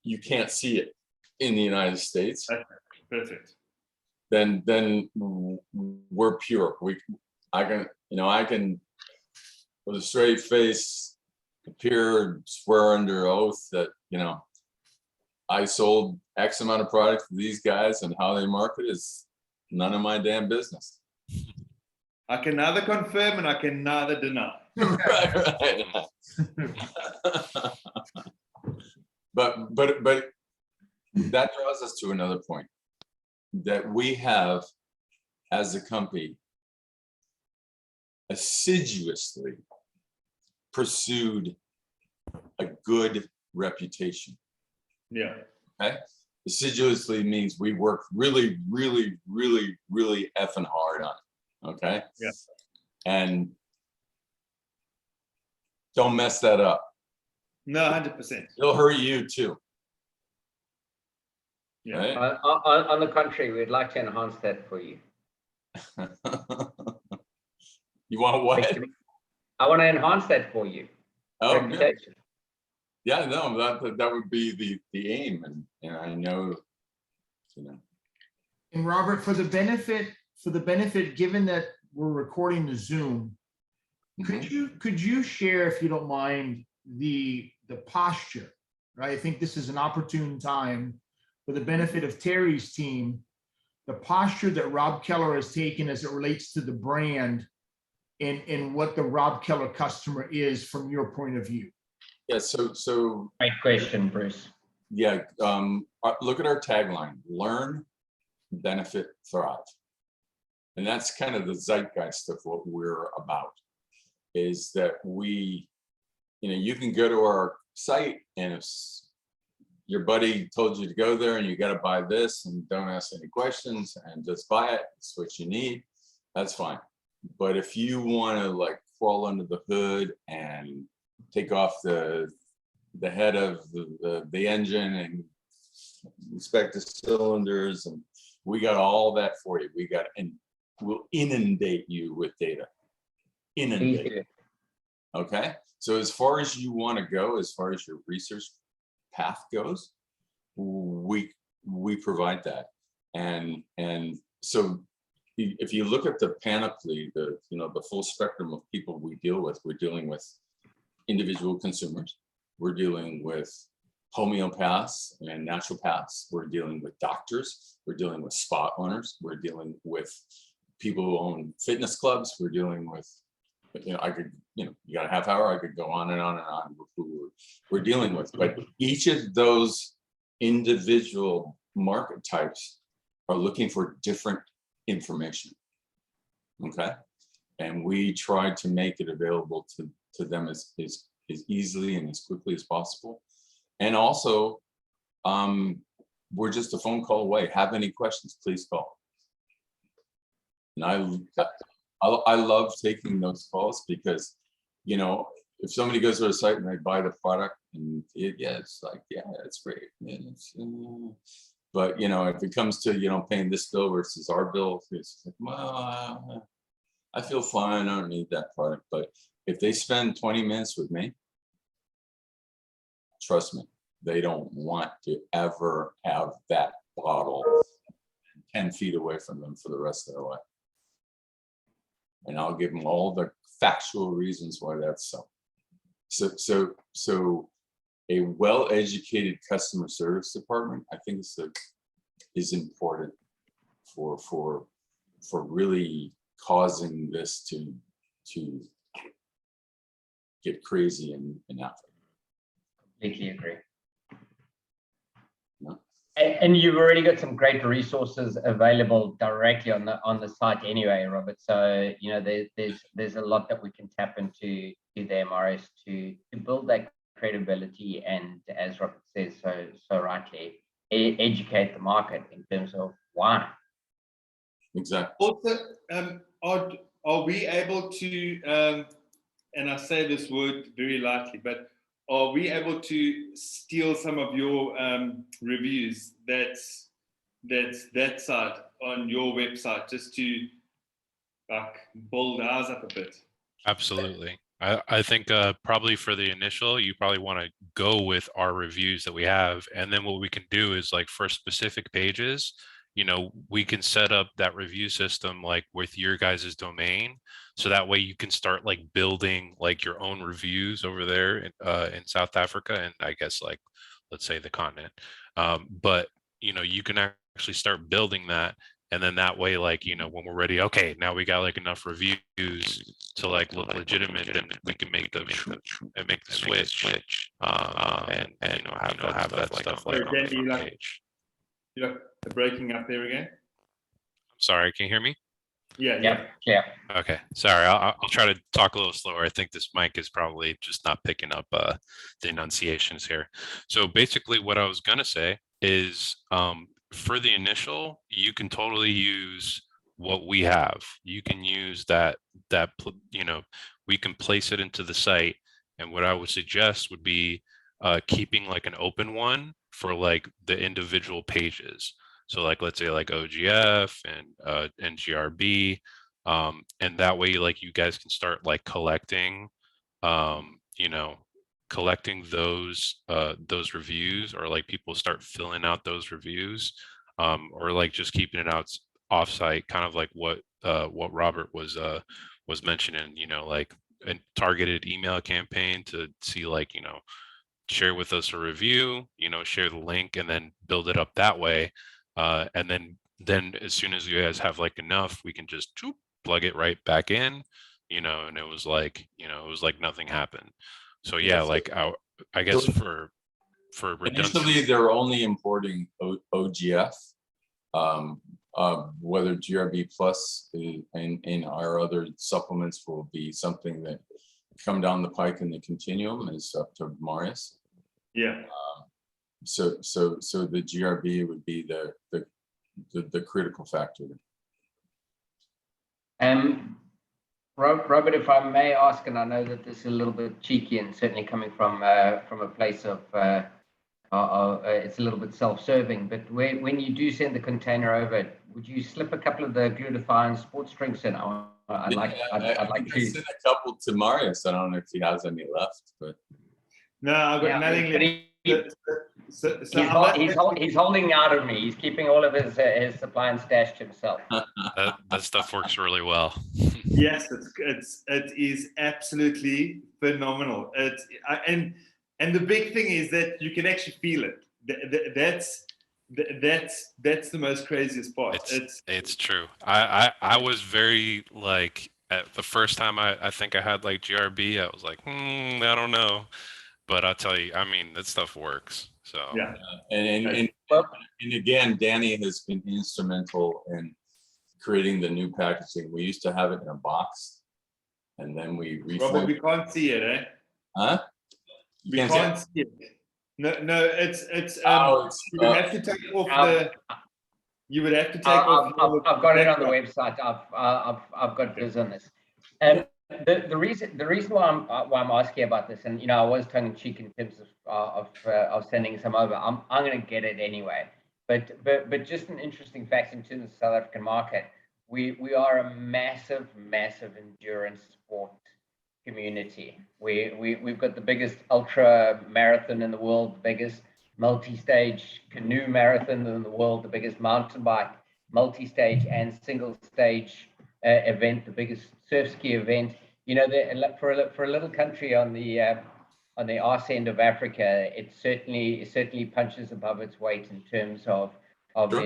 you can't see it in the United States. Perfect. Then we're pure. I can with a straight face appear, swear under oath that I sold X amount of product to these guys, and how they market is none of my damn business. I can neither confirm and I can neither deny. Right. But that draws us to another point, that we have, as a company, assiduously pursued a good reputation. Yeah. Okay. Assiduously means we work really, really, really, really effing hard on it. Okay. Yeah. And don't mess that up. No, 100%. It'll hurt you too. Yeah. Right? On the contrary, we'd like to enhance that for you. You want what? I want to enhance that for you. Oh, Reputation. yeah, no, that would be the aim, and I know, And Robert, for the benefit, given that we're recording the Zoom, could you share, if you don't mind, the posture, right? I think this is an opportune time for the benefit of Terry's team, the posture that Rob Keller has taken as it relates to the brand and what the Rob Keller customer is from your point of view. Yeah, so Great question, Bruce. yeah, look at our tagline: learn, benefit, thrive. And that's kind of the zeitgeist of what we're about, is that we, you can go to our site, and if your buddy told you to go there and you got to buy this and don't ask any questions and just buy it, it's what you need, that's fine. But if you want to crawl under the hood and take off the head of the engine and inspect the cylinders, and we got all that for you. And we'll inundate you with data. Inundate. Okay. So as far as you want to go, as far as your research path goes, we provide that. And so if you look at the panoply, the full spectrum of people we deal with, we're dealing with individual consumers, we're dealing with homeopaths and naturopaths, we're dealing with doctors, we're dealing with spa owners, we're dealing with people who own fitness clubs, we're dealing with, I could, you got a half hour, I could go on and on and on with who we're dealing with. But each of those individual market types are looking for different information. Okay. And we try to make it available to them as easily and as quickly as possible. And also, we're just a phone call away. Have any questions, please call. And I love taking those calls, because, if somebody goes to a site and they buy the product, and it's great. But, if it comes to, paying this bill versus our bill, it's like, well, I feel fine. I don't need that product. But if they spend 20 minutes with me, trust me, they don't want to ever have that bottle 10 feet away from them for the rest of their life. And I'll give them all the factual reasons why that's so. So a well-educated customer service department, I think, is important for really causing this to get crazy in Africa. Completely agree. No. And you've already got some great resources available directly on the site anyway, Robert. So there's a lot that we can tap into there, Morris, to build that credibility, and as Robert says so rightly, educate the market in terms of why. Exactly. Also, are we able to, and I say this word very lightly, but are we able to steal some of your reviews that's that side on your website, just to like build ours up a bit? Absolutely. I think probably for the initial, you probably want to go with our reviews that we have. And then what we can do is like for specific pages, we can set up that review system like with your guys' domain. So that way you can start like building like your own reviews over there in South Africa, and I guess like, let's say the continent. But you can actually start building that. And then that way, like, when we're ready, okay, now we got like enough reviews to like look legitimate, and we can make the switch, and have that stuff like on the front page. You're breaking up there again. I'm sorry, can you hear me? Yeah. Okay, sorry. I'll try to talk a little slower. I think this mic is probably just not picking up the enunciations here. So basically, what I was gonna say is, for the initial, you can totally use what we have. You can use that we can place it into the site. And what I would suggest would be keeping like an open one for like the individual pages. So like, let's say like OGF and NGRB, and that way like you guys can start like collecting collecting those reviews, or like people start filling out those reviews, or like just keeping it out offsite, kind of like what Robert was mentioning, like a targeted email campaign to see like, share with us a review, share the link, and then build it up that way. And then as soon as you guys have like enough, we can just plug it right back in, and it was like nothing happened. So yeah, like I guess for redundancy, Initially, they're only importing OGF, whether GRB plus in our other supplements will be something that come down the pike in the continuum is up to Marius. Yeah. So the GRB would be the critical factor. Robert, if I may ask, and I know that this is a little bit cheeky and certainly coming from a place of it's a little bit self-serving, but when you do send the container over, would you slip a couple of the glutathione sports drinks in? I'd like to send a couple to Marius. I don't know if he has any left, but no, I've got nothing left. He's holding out of me. He's keeping all of his supply and stash to himself. that stuff works really well. Yes, it is absolutely phenomenal. And the big thing is that you can actually feel it. That's the most craziest part. It's true. I was very like, at the first time I think I had like GRB, I was like, I don't know, but I'll tell you, I mean, that stuff works. So yeah. And again, Danny has been instrumental in creating the new packaging. We used to have it in a box, and then we Robert, we can't see it, eh? Huh? We can't see it. No, it's you would have to take off the. You would have to take off. I've got it on the website. I've got this on this. The reason why I'm asking about this, and I was tongue in cheek in terms of sending some over. I'm going to get it anyway. But just an interesting fact in terms of the South African market, we are a massive endurance sport community. We've got the biggest ultra marathon in the world, the biggest multi-stage canoe marathon in the world, the biggest mountain bike multi-stage and single stage event, the biggest surf ski event. For a little country on the arse end of Africa, it certainly punches above its weight in terms of the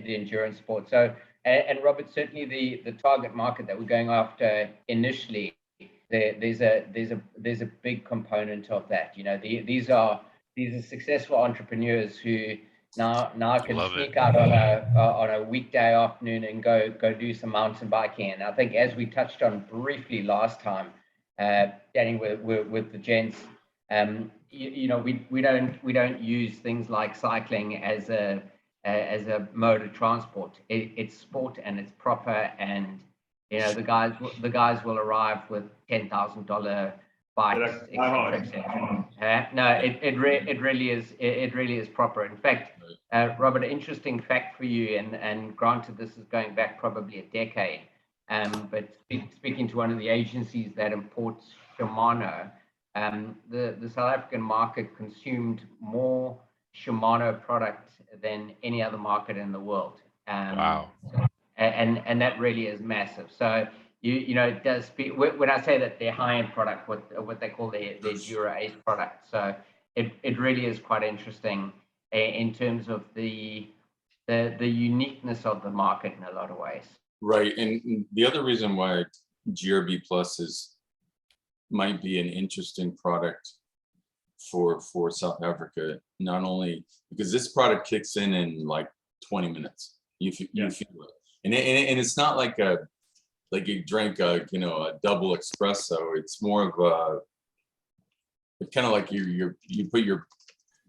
endurance sport. So And Robert, certainly the target market that we're going after initially, there's a big component of that. You know, these are successful entrepreneurs who now can Love sneak it. out on a weekday afternoon and go do some mountain biking. And I think, as we touched on briefly last time, Danny, with the gents, you know, we don't use things like cycling as a mode of transport. It's sport and it's proper, and you know, the guys will arrive with $10,000 bikes, etc. No, it really is proper. In fact, Robert, interesting fact for you, and granted, this is going back probably a decade, but speaking to one of the agencies that imports Shimano, the South African market consumed more Shimano product than any other market in the world. Wow. And that really is massive. So you know, it does speak, when I say that they're high-end product, what they call their Dura Ace product. So it really is quite interesting in terms of the uniqueness of the market in a lot of ways. Right, and the other reason why GRB Plus might be an interesting product for South Africa, not only because this product kicks in like 20 minutes. You feel it, and it's not like you drank a double espresso. It's more of it's kind of like you put your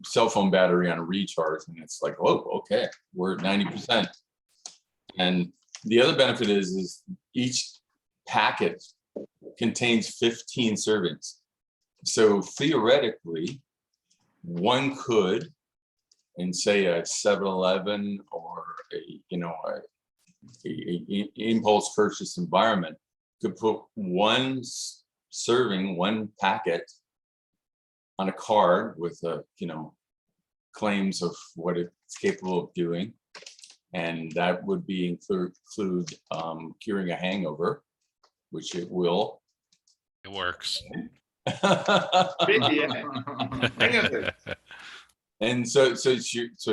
cell phone battery on a recharge, and it's like, oh, okay, we're at 90%. And the other benefit is each packet contains 15 servings. So theoretically, one could, in say a 7-Eleven or a impulse purchase environment, could put one serving, one packet on a card with claims of what it's capable of doing, and that would be include curing a hangover, which it will. It works. And so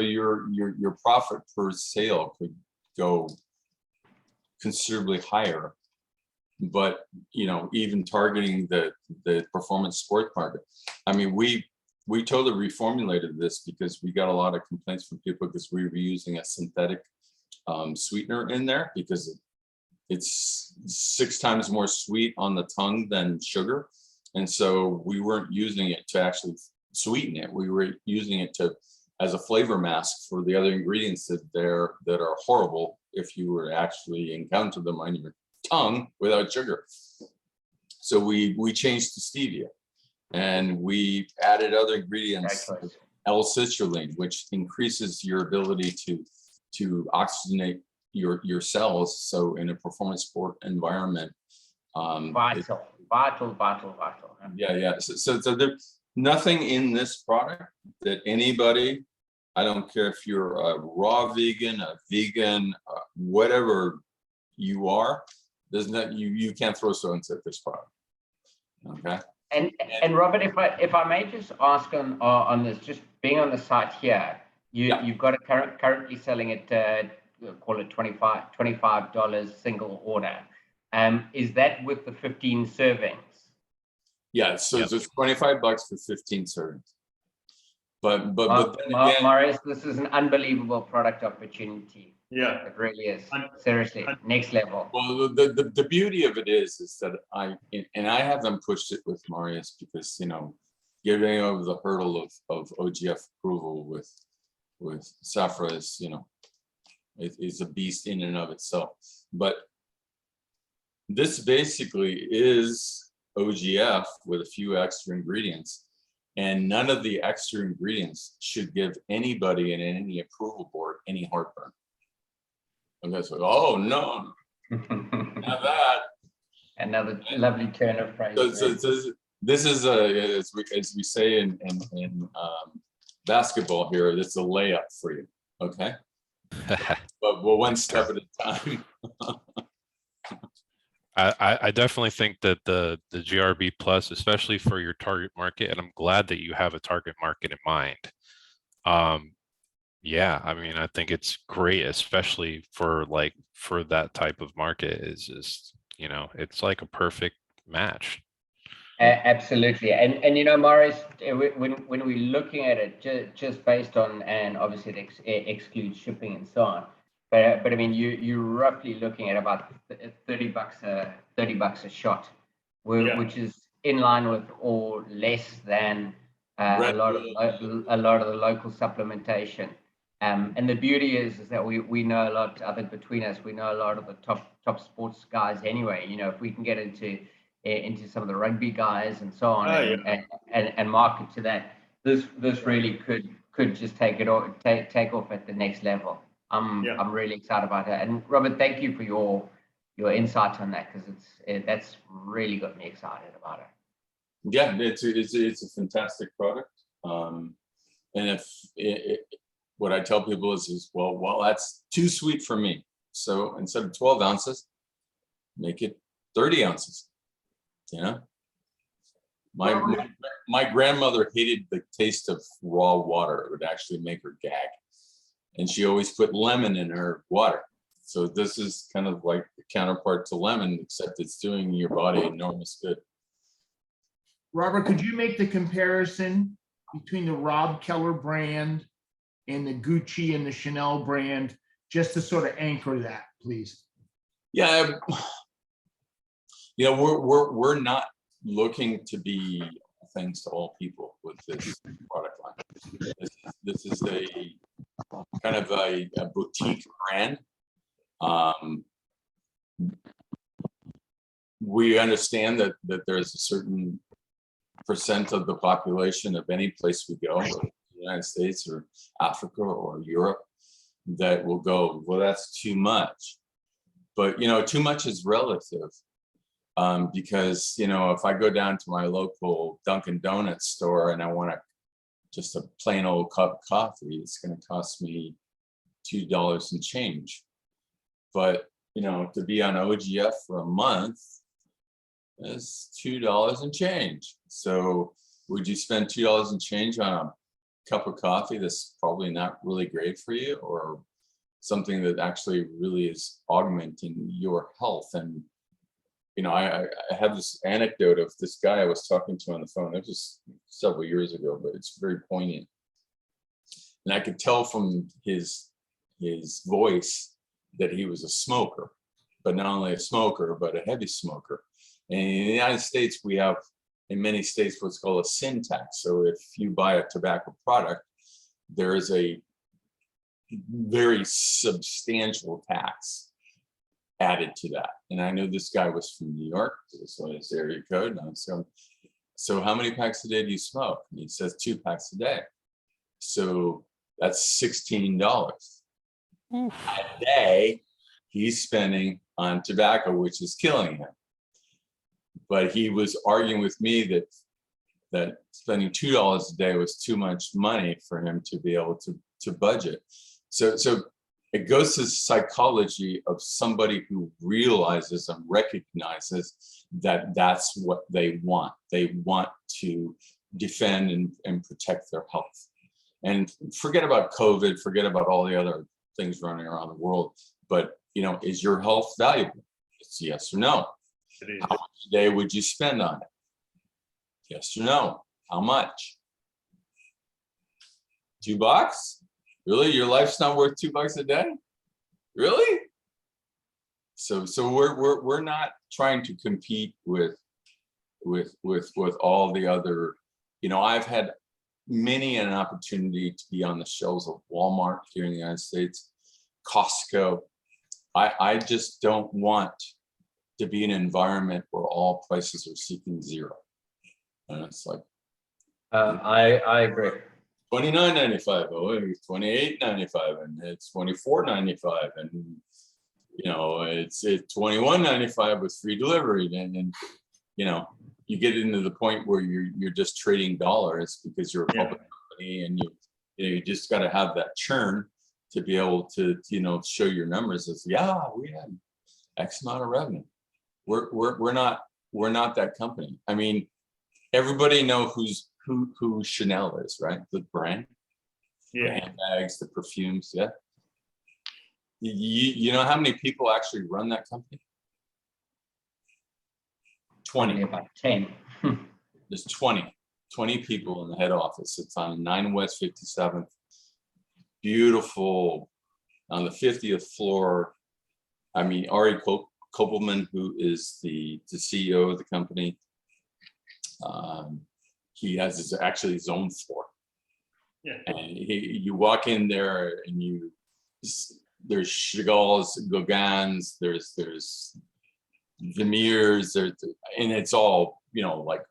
your profit per sale could go considerably higher, but even targeting the performance sport market. I mean, we totally reformulated this because we got a lot of complaints from people because we were using a synthetic sweetener in there because it's 6 times more sweet on the tongue than sugar. And so we weren't using it to actually sweeten it. We were using it as a flavor mask for the other ingredients that are horrible if you were to actually encounter them on your tongue without sugar. So we changed to stevia, and we added other ingredients, L-citrulline, which increases your ability to oxygenate your cells. So in a performance sport environment, vital. Yeah. So there's nothing in this product that anybody, I don't care if you're a raw vegan, a vegan, whatever you are, you can't throw stones at this product. Okay. And Robert, if I may just ask on this, just being on the site here, you've got it currently selling at call it $25 single order. Is that with the 15 servings? Yeah, so it's $25 for 15 servings. But then again, Marius, this is an unbelievable product opportunity. Yeah, it really is. Seriously, next level. Well, the beauty of it is that I haven't pushed it with Marius because getting over the hurdle of OGF approval with Safra is a beast in and of itself. But this basically is OGF with a few extra ingredients, and none of the extra ingredients should give anybody in any approval board any heartburn. And that's like, oh no, not that. Another lovely turn of phrase. So this is as we say in basketball here, it's a layup for you, okay? But one step at a time. I definitely think that the GRB Plus, especially for your target market, and I'm glad that you have a target market in mind. Yeah, I mean, I think it's great, especially for that type of market is just, it's like a perfect match. Absolutely, and Morris, when we're looking at it just based on, and obviously it excludes shipping and so on, but I mean you're roughly looking at about $30 a shot, Yeah. which is in line with or less than a Red lot of Bull. a lot of the local supplementation. And the beauty is that we know a lot. I think between us, we know a lot of the top sports guys anyway. If we can get into some of the rugby guys and so on, and market to that, this really could just take off at the next level. I'm really excited about it. And Robert, thank you for your insight on that, because that's really got me excited about it. Yeah, it's a fantastic product. And if what I tell people is well, that's too sweet for me. So instead of 12 ounces, make it 30 ounces. My grandmother hated the taste of raw water. It would actually make her gag. And she always put lemon in her water. So this is kind of like the counterpart to lemon, except it's doing your body enormous good. Robert, could you make the comparison between the Rob Keller brand and the Gucci and the Chanel brand, just to sort of anchor that, please? Yeah, we're not looking to be things to all people with this product line. This is a kind of a boutique brand. We understand that there's a certain percent of the population of any place we go, whether the United States or Africa or Europe, that will go, well, that's too much. But too much is relative. Because if I go down to my local Dunkin' Donuts store and I want just a plain old cup of coffee, it's going to cost me $2 and change. But to be on OGF for a month is $2 and change. So would you spend $2 and change on a cup of coffee that's probably not really great for you, or something that actually really is augmenting your health? And I have this anecdote of this guy I was talking to on the phone. It was several years ago, but it's very poignant. And I could tell from his voice that he was a smoker, but not only a smoker, but a heavy smoker. And in the United States, we have, in many states, what's called a sin tax. So if you buy a tobacco product, there is a very substantial tax added to that. And I know this guy was from New York, so his area code. And so how many packs a day do you smoke? And he says 2 packs a day. So that's $16 a day he's spending on tobacco, which is killing him. But he was arguing with me that spending $2 a day was too much money for him to be able to budget. So it goes to the psychology of somebody who realizes and recognizes that that's what they want. They want to defend and protect their health. And forget about COVID, forget about all the other things running around the world. But, is your health valuable? It's yes or no. How much a day would you spend on it? Yes or no. How much? $2? Really? Your life's not worth $2 a day? Really? So we're not trying to compete with all the other. I've had many an opportunity to be on the shelves of Walmart here in the United States, Costco. I just don't want to be in an environment where all prices are seeking zero. And it's like, I agree. $29.95, oh, it's $28.95, and it's $24.95, and it's $21.95 with free delivery, and you get into the point where you're just trading dollars because you're a public company, and you just got to have that churn to be able to show your numbers as we had X amount of revenue. We're not that company. I mean, everybody know who Chanel is, right? The brand. the Yeah. handbags, the perfumes. Yeah. You know how many people actually run that company? 20. Probably about 10. There's 20 people in the head office. It's on 9 West 57th. Beautiful, on the 50th floor. I mean, Ari Kopelman, who is the CEO of the company, he has actually his own floor. Yeah. And you walk in there and there's Chagalls, Gauguins, there's Vermeers, and it's all, like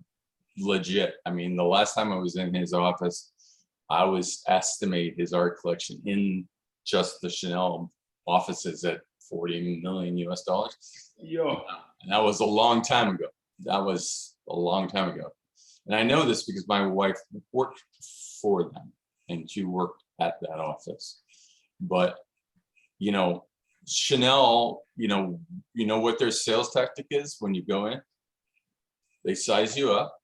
legit. I mean, the last time I was in his office, I was estimate his art collection in just the Chanel offices at $40 million US. Yeah. And that was a long time ago. And I know this because my wife worked for them and she worked at that office. But, Chanel, you know what their sales tactic is when you go in? They size you up.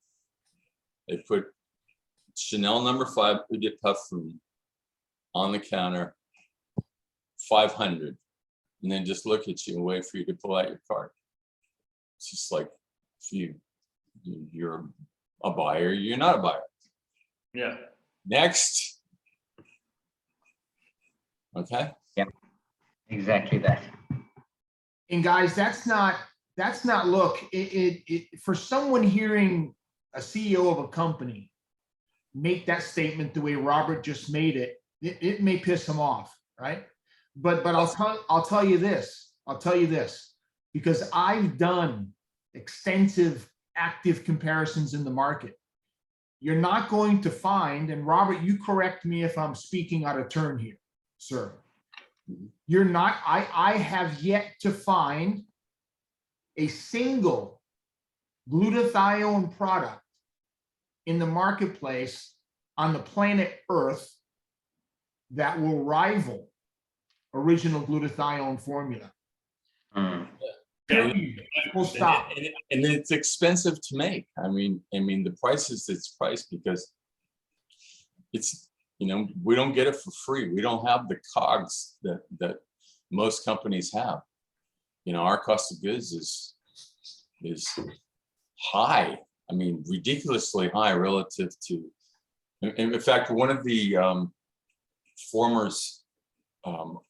They put Chanel number 5 Eau de Parfum on the counter, 500, and then just look at you and wait for you to pull out your card. It's just like, if you're a buyer, you're not a buyer. Yeah. Next. Okay. Exactly that. And guys, that's not, look, for someone hearing a CEO of a company make that statement the way Robert just made it, it may piss him off, right? But I'll tell you this, because I've done extensive active comparisons in the market. You're not going to find, and Robert, you correct me if I'm speaking out of turn here, sir. You're not, I have yet to find a single glutathione product in the marketplace on the planet Earth that will rival original glutathione formula. Period. Full stop. And it's expensive to make. I mean, the price is its price because it's, we don't get it for free. We don't have the COGS that most companies have. Our cost of goods is high. I mean, ridiculously high relative to, in fact, one of the former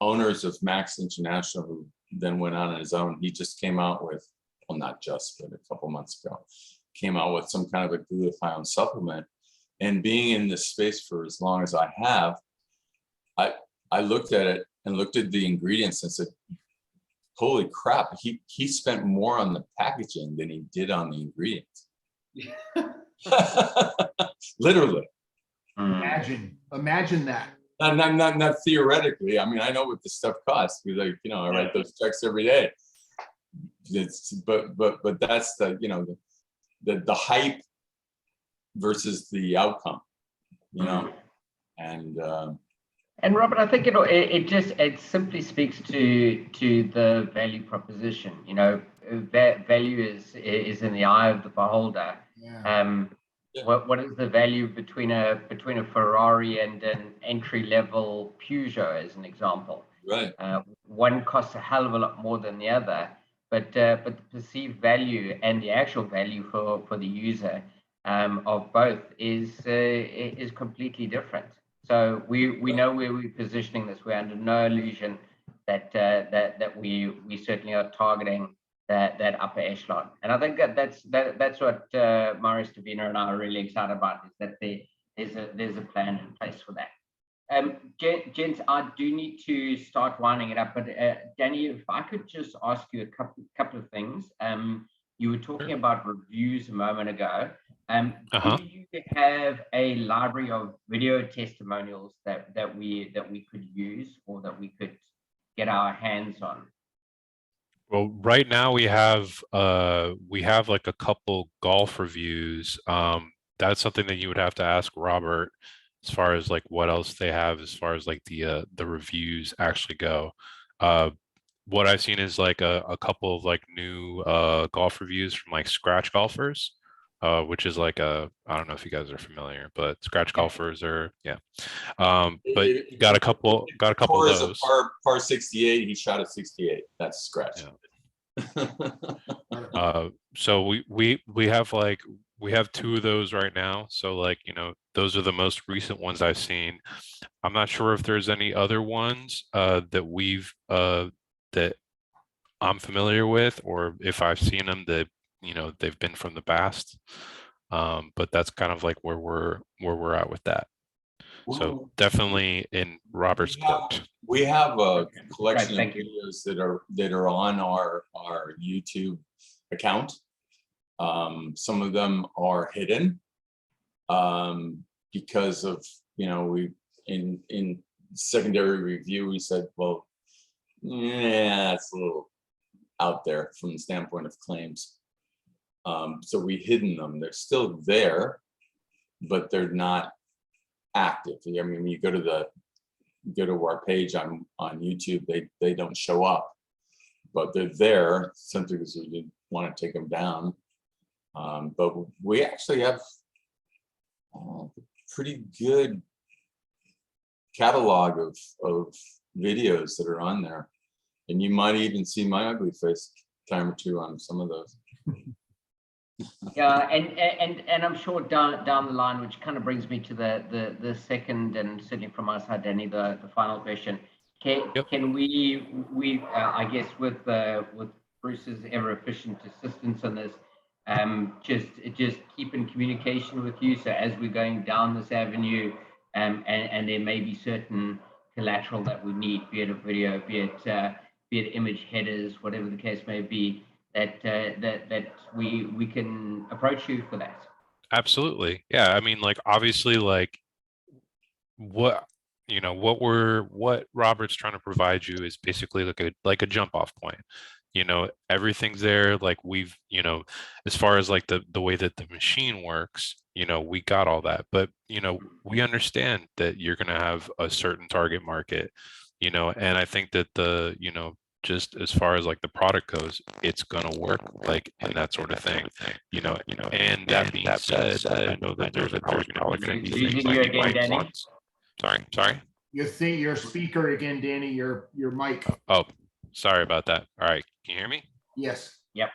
owners of Max International, who then went on his own, he just came out with, well, not just, but a couple months ago, came out with some kind of a glutathione supplement. And being in this space for as long as I have, I looked at it and looked at the ingredients and said, holy crap, he spent more on the packaging than he did on the ingredients. Literally. Imagine that. Not theoretically. I mean, I know what this stuff costs because, I write those checks every day. But that's the the hype versus the outcome, And Robert, I think it simply speaks to the value proposition. That value is in the eye of the beholder. Yeah. What is the value between a Ferrari and an entry level Peugeot, as an example? Right. One costs a hell of a lot more than the other, but the perceived value and the actual value for the user of both is completely different. So we know where we're positioning this. We're under no illusion that we certainly are targeting that upper echelon. And I think that's what Maurice Davina and I are really excited about, is that there's a plan in place for that. Gents, I do need to start winding it up, but Danny, if I could just ask you a couple of things. You were talking about reviews a moment ago. Do you have a library of video testimonials that we could use, or that we could get our hands on? Well, right now we have like a couple golf reviews. That's something that you would have to ask Robert, as far as like what else they have as far as like the reviews actually go. What I've seen is like a couple of like new golf reviews from like scratch golfers. which is like I don't know if you guys are familiar, but scratch Yeah. golfers are, yeah. But got a couple of Torres a those. par 68, he shot a 68. That's scratch. Yeah. So we have 2 of those right now. So like, those are the most recent ones I've seen. I'm not sure if there's any other ones that I'm familiar with, or if I've seen them that they've been from the past. But that's kind of like where we're at with that. So definitely in Robert's court. We have a collection Right, of videos that are on our YouTube account. Some of them are hidden because of, we in secondary review, we said, well, yeah, it's a little out there from the standpoint of claims. So we hidden them. They're still there, but they're not active. I mean, when you go to our page on YouTube, they don't show up, but they're there simply because we didn't want to take them down. But we actually have a pretty good catalog of videos that are on there, and you might even see my ugly face a time or two on some of those. Yeah, and I'm sure down the line, which kind of brings me to the second, and certainly from my side, Danny, the final question. Can we I guess with Bruce's ever efficient assistance on this, just keep in communication with you. So as we're going down this avenue, and there may be certain collateral that we need, be it a video, be it image headers, whatever the case may be, that we can approach you for that. Absolutely. Yeah. I mean, like, obviously, like what Robert's trying to provide you is basically like a jump off point. Everything's there. Like we've, as far as like the way that the machine works, we got all that, but we understand that you're going to have a certain target market, and I think that just as far as like the product goes, it's gonna work like in that sort of thing, and that being said, I know that there's probably gonna be things like you might want. Sorry. Your speaker again, Danny, your mic. Oh, sorry about that. All right, can you hear me? Yes. Yep.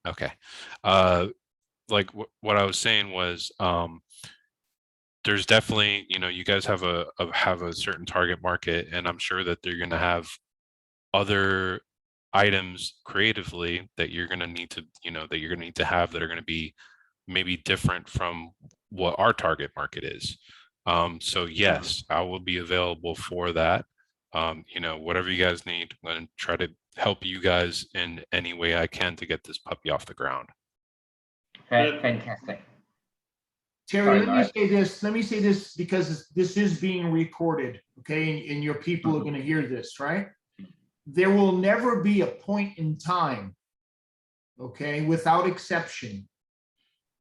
Okay. Like what I was saying was, there's definitely, you guys have a certain target market, and I'm sure that they're gonna have other items creatively that you're going to need to have that are going to be maybe different from what our target market is. So yes, I will be available for that. Whatever you guys need, I'm going to try to help you guys in any way I can to get this puppy off the ground. Fantastic. Terry, let me say this because this is being recorded, okay, and your people are going to hear this, right? There will never be a point in time, okay, without exception,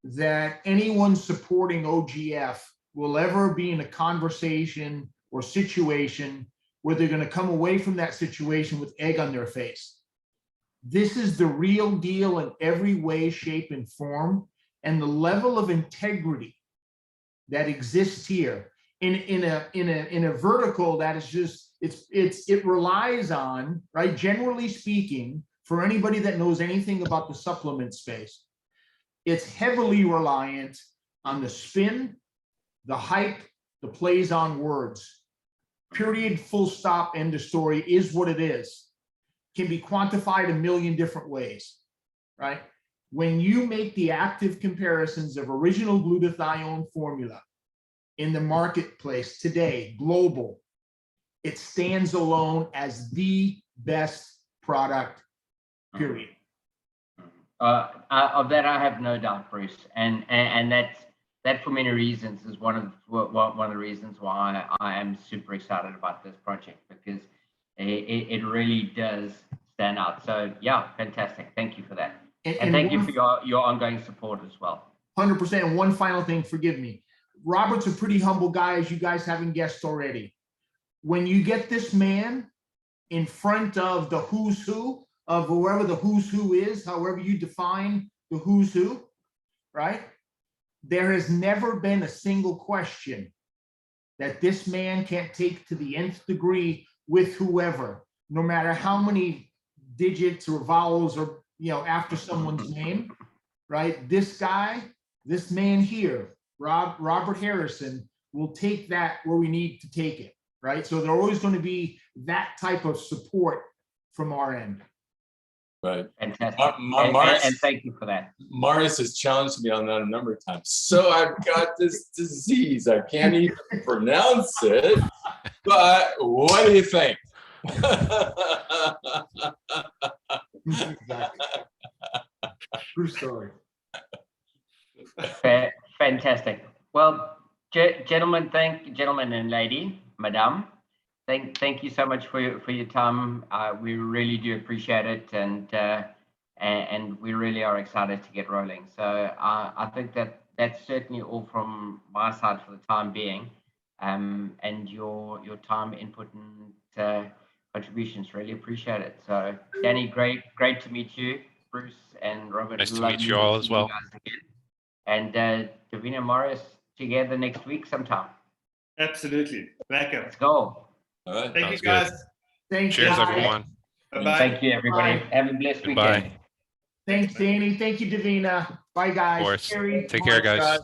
that anyone supporting OGF will ever be in a conversation or situation where they're going to come away from that situation with egg on their face. This is the real deal in every way, shape, and form, and the level of integrity that exists here in a vertical that is just it relies on, right, generally speaking, for anybody that knows anything about the supplement space, it's heavily reliant on the spin, the hype, the plays on words. Period, full stop, end of story is what it is. Can be quantified a million different ways, right? When you make the active comparisons of original glutathione formula in the marketplace today, global, it stands alone as the best product, period. Of that, I have no doubt, Bruce, and that for many reasons is one of the reasons why I am super excited about this project, because it really does stand out. So yeah, fantastic. Thank you for that, and thank you for your ongoing support as well. 100%. And one final thing, forgive me. Robert's a pretty humble guy, as you guys haven't guessed already. When you get this man in front of the who's who of whoever the who's who is, however you define the who's who, right? there has never been a single question that this man can't take to the nth degree with whoever, no matter how many digits or vowels or, after someone's name, right? This guy, this man here, Robert Harrison, will take that where we need to take it, right? So there's always going to be that type of support from our end. Right. Fantastic. Marius, And thank you for that. Marius has challenged me on that a number of times. So I've got this disease. I can't even pronounce it. But what do you think? True story. Fantastic. Well, gentlemen and lady, madame, thank you so much for your time. We really do appreciate it, and we really are excited to get rolling. So I think that's certainly all from my side for the time being. And your time, input, and contributions, really appreciate it. So Danny, great to meet you. Bruce and Robert, Nice to meet you all as well. And Davina, Morris, together next week sometime. Absolutely. Thank you. Let's go. All right. Thank Sounds you, guys. Thanks, Cheers, guys. everyone. Bye-bye. Thank you, everybody. Bye. Have a blessed Goodbye. weekend. Thanks, Danny. Thank you, Davina. Bye, guys. Of course. Terry, Take care, Mark. guys.